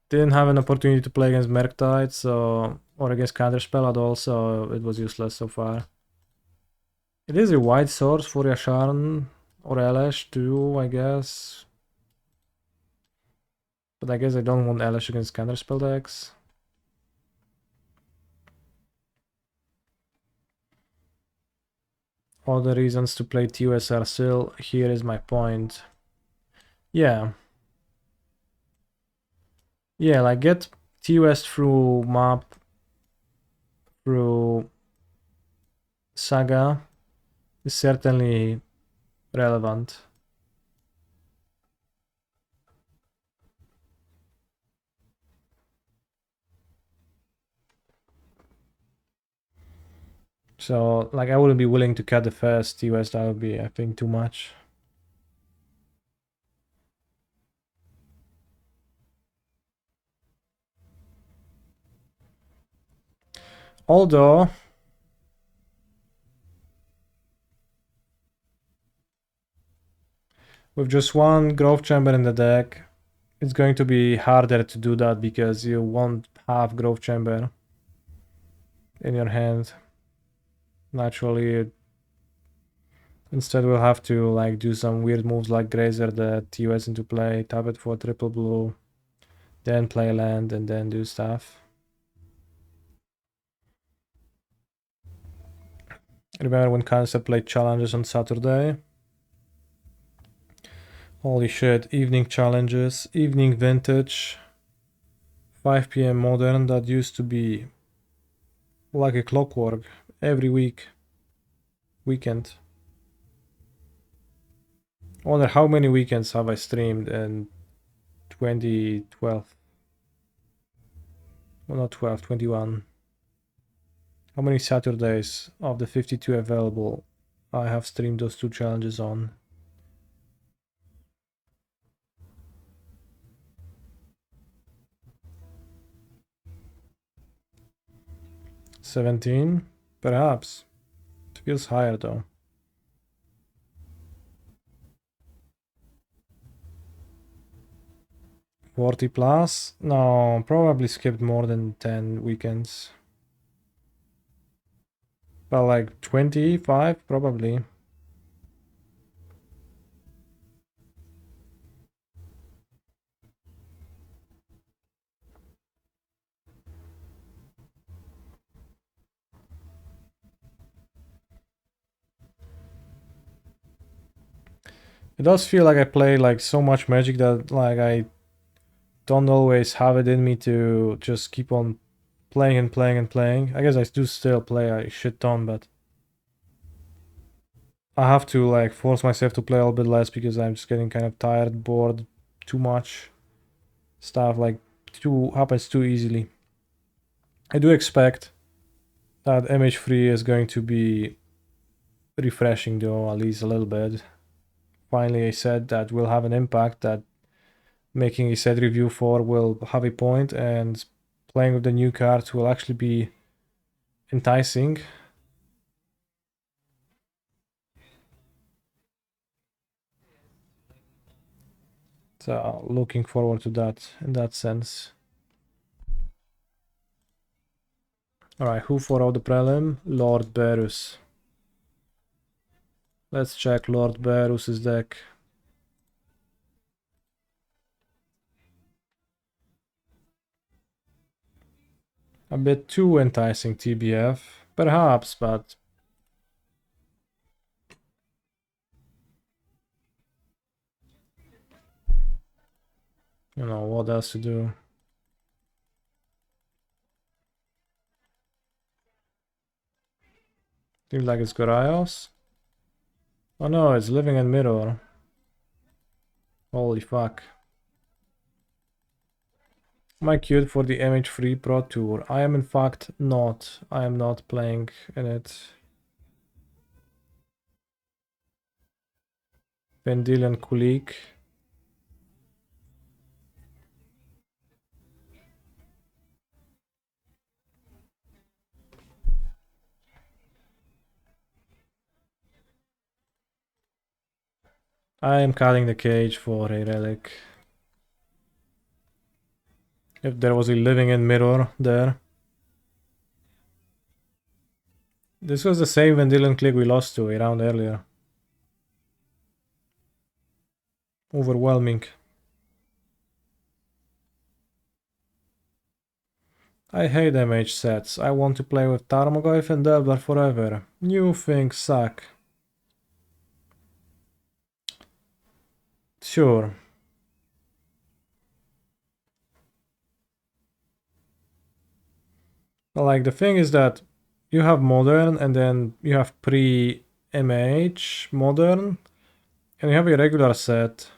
Didn't have an opportunity to play against Murktide, so or against Counterspell at all, so it was useless so far. It is a wide source for Yasharn or Elesh too, I guess. But I guess I don't want Elesh against Counterspell decks. All the reasons to play TOS are still, here is my point. Yeah. Yeah, like get TOS through map, through Saga is certainly relevant. So, like, I wouldn't be willing to cut the first TOS, that would be, I think, too much. Although, with just one Growth Chamber in the deck, it's going to be harder to do that because you won't have Growth Chamber in your hand. Naturally, instead we'll have to like do some weird moves like Grazer the TOS into play, tap it for triple blue, then play land, and then do stuff. Remember when Concept played challenges on Saturday? Holy shit, evening challenges, evening vintage, 5 p.m. modern, that used to be like a clockwork every weekend. I wonder how many weekends have I streamed in 2012? Well, not 12, 21. How many Saturdays of the 52 available I have streamed those 2 challenges on? $17? Perhaps. It feels higher though. $40 plus? No, probably skipped more than 10 weekends. But like 25 probably. It does feel like I play like so much Magic that like I don't always have it in me to just keep on playing and playing and playing. I guess I do still play a shit ton, but I have to like force myself to play a little bit less because I'm just getting kind of tired, bored, too much stuff like happens too easily. I do expect that MH3 is going to be refreshing though, at least a little bit. Finally, a set that will have an impact, that making a set review for will have a point, and playing with the new cards will actually be enticing. So looking forward to that in that sense. Alright, who for out the prelim? Lord Berus. Let's check Lord Berus's deck. A bit too enticing TBF, perhaps, but you know, what else to do? Seems like it's Goraios. Oh no, it's Living in Mirror. Holy fuck. Am I queued for the MH3 Pro Tour? I am in fact not. I am not playing in it. Vendilion Kulik. I am cutting the cage for a relic. If there was a Living in Mirror there. This was the same Vendilion Click we lost to a round earlier. Overwhelming. I hate MH sets. I want to play with Tarmogoyf and Delver forever. New things suck. Sure. But like the thing is that you have modern and then you have pre-MH modern and you have a regular set.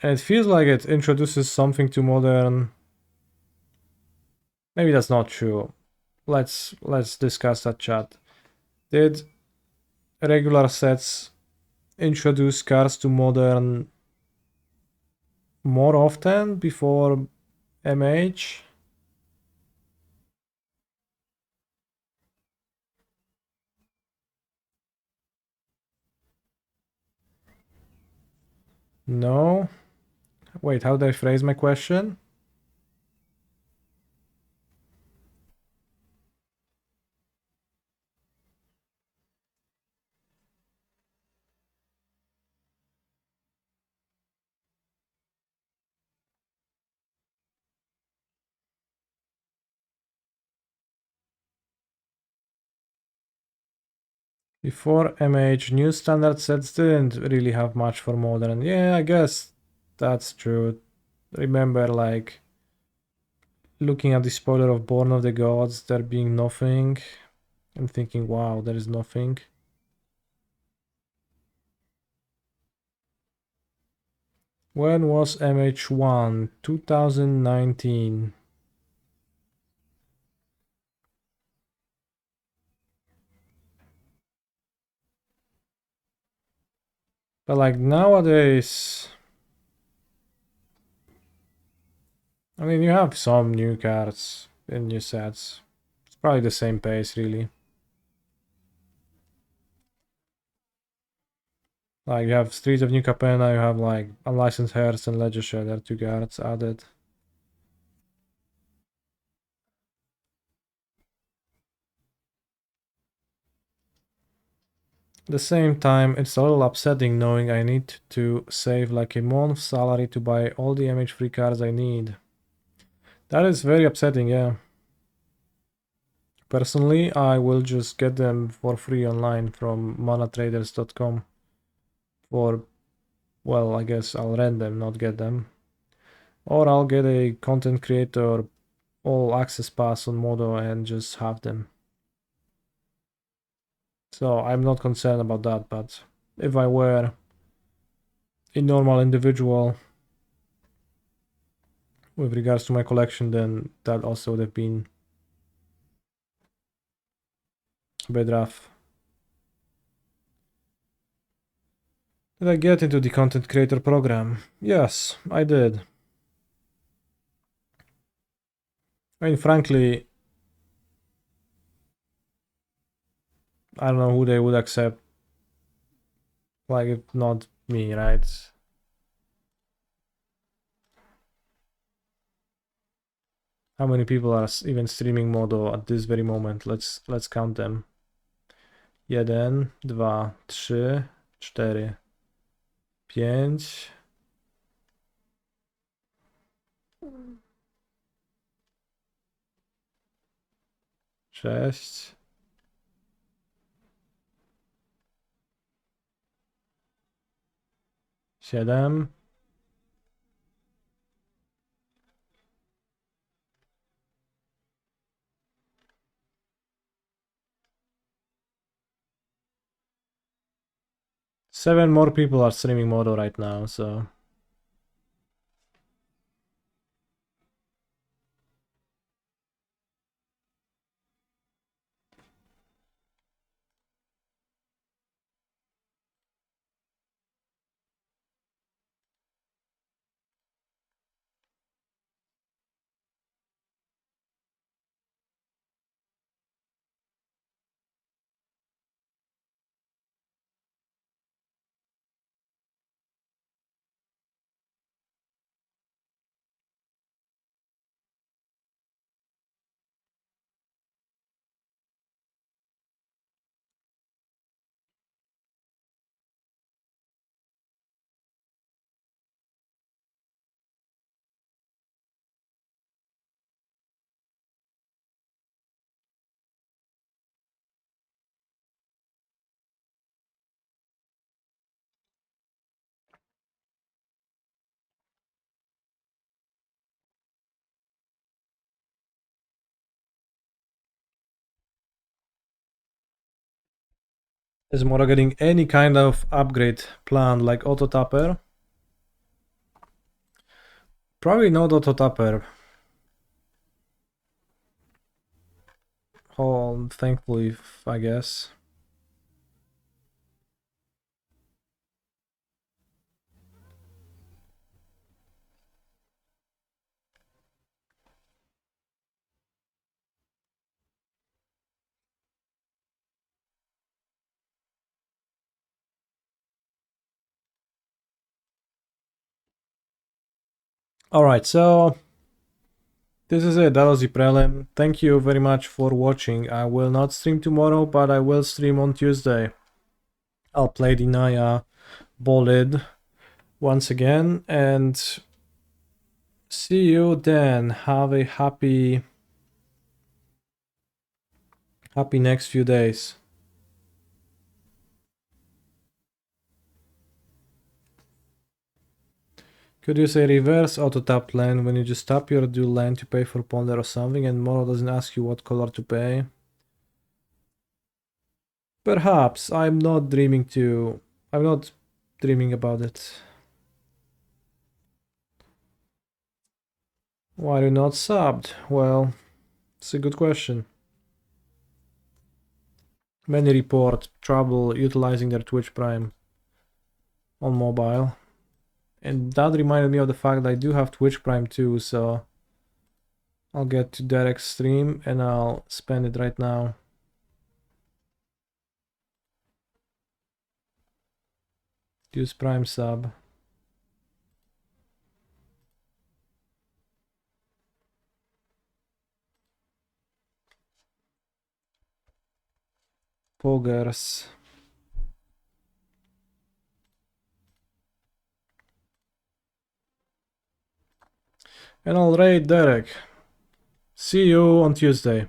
And it feels like it introduces something to modern. Maybe that's not true. Let's discuss that, chat. Did regular sets introduce cards to modern more often before MH? No. Wait, how did I phrase my question? Before MH, new standard sets didn't really have much for modern. Yeah, I guess that's true. Remember, like, looking at the spoiler of Born of the Gods, there being nothing, and thinking, wow, there is nothing. When was MH1? 2019. But like nowadays, I mean, you have some new cards in new sets. It's probably the same pace, really. Like you have Streets of New Capenna, you have like Unlicensed Hearts and Ledger Shredder, 2 cards added. At the same time, it's a little upsetting knowing I need to save like a month's salary to buy all the MH3 cards I need. That is very upsetting, yeah. Personally, I will just get them for free online from manatraders.com for, well, I guess I'll rent them, not get them. Or I'll get a content creator all access pass on Modo and just have them. So I'm not concerned about that, but if I were a normal individual with regards to my collection, then that also would have been a bit rough. Did I get into the content creator program? Yes, I did. I mean, frankly, I don't know who they would accept. Like, if not me, right? How many people are even streaming Modo at this very moment? Let's count them. 1, 2, 3, 4, 5. 6. 7. 7 more people are streaming Modo right now, so... Is Modo getting any kind of upgrade planned, like auto tapper? Probably not auto tapper. Oh, thankfully, I guess. Alright, so this is it. That was the prelim. Thank you very much for watching. I will not stream tomorrow, but I will stream on Tuesday. I'll play the Naya Bolid once again, and see you then. Have a happy next few days. Could you say reverse auto tap land when you just tap your dual land to pay for ponder or something and Moro doesn't ask you what color to pay? Perhaps. I'm not dreaming about it. Why are you not subbed? Well, it's a good question. Many report trouble utilizing their Twitch Prime. on mobile. And that reminded me of the fact that I do have Twitch Prime too, so I'll get to Derek's stream and I'll spend it right now. Use Prime sub. Poggers. And alright, Derek. See you on Tuesday.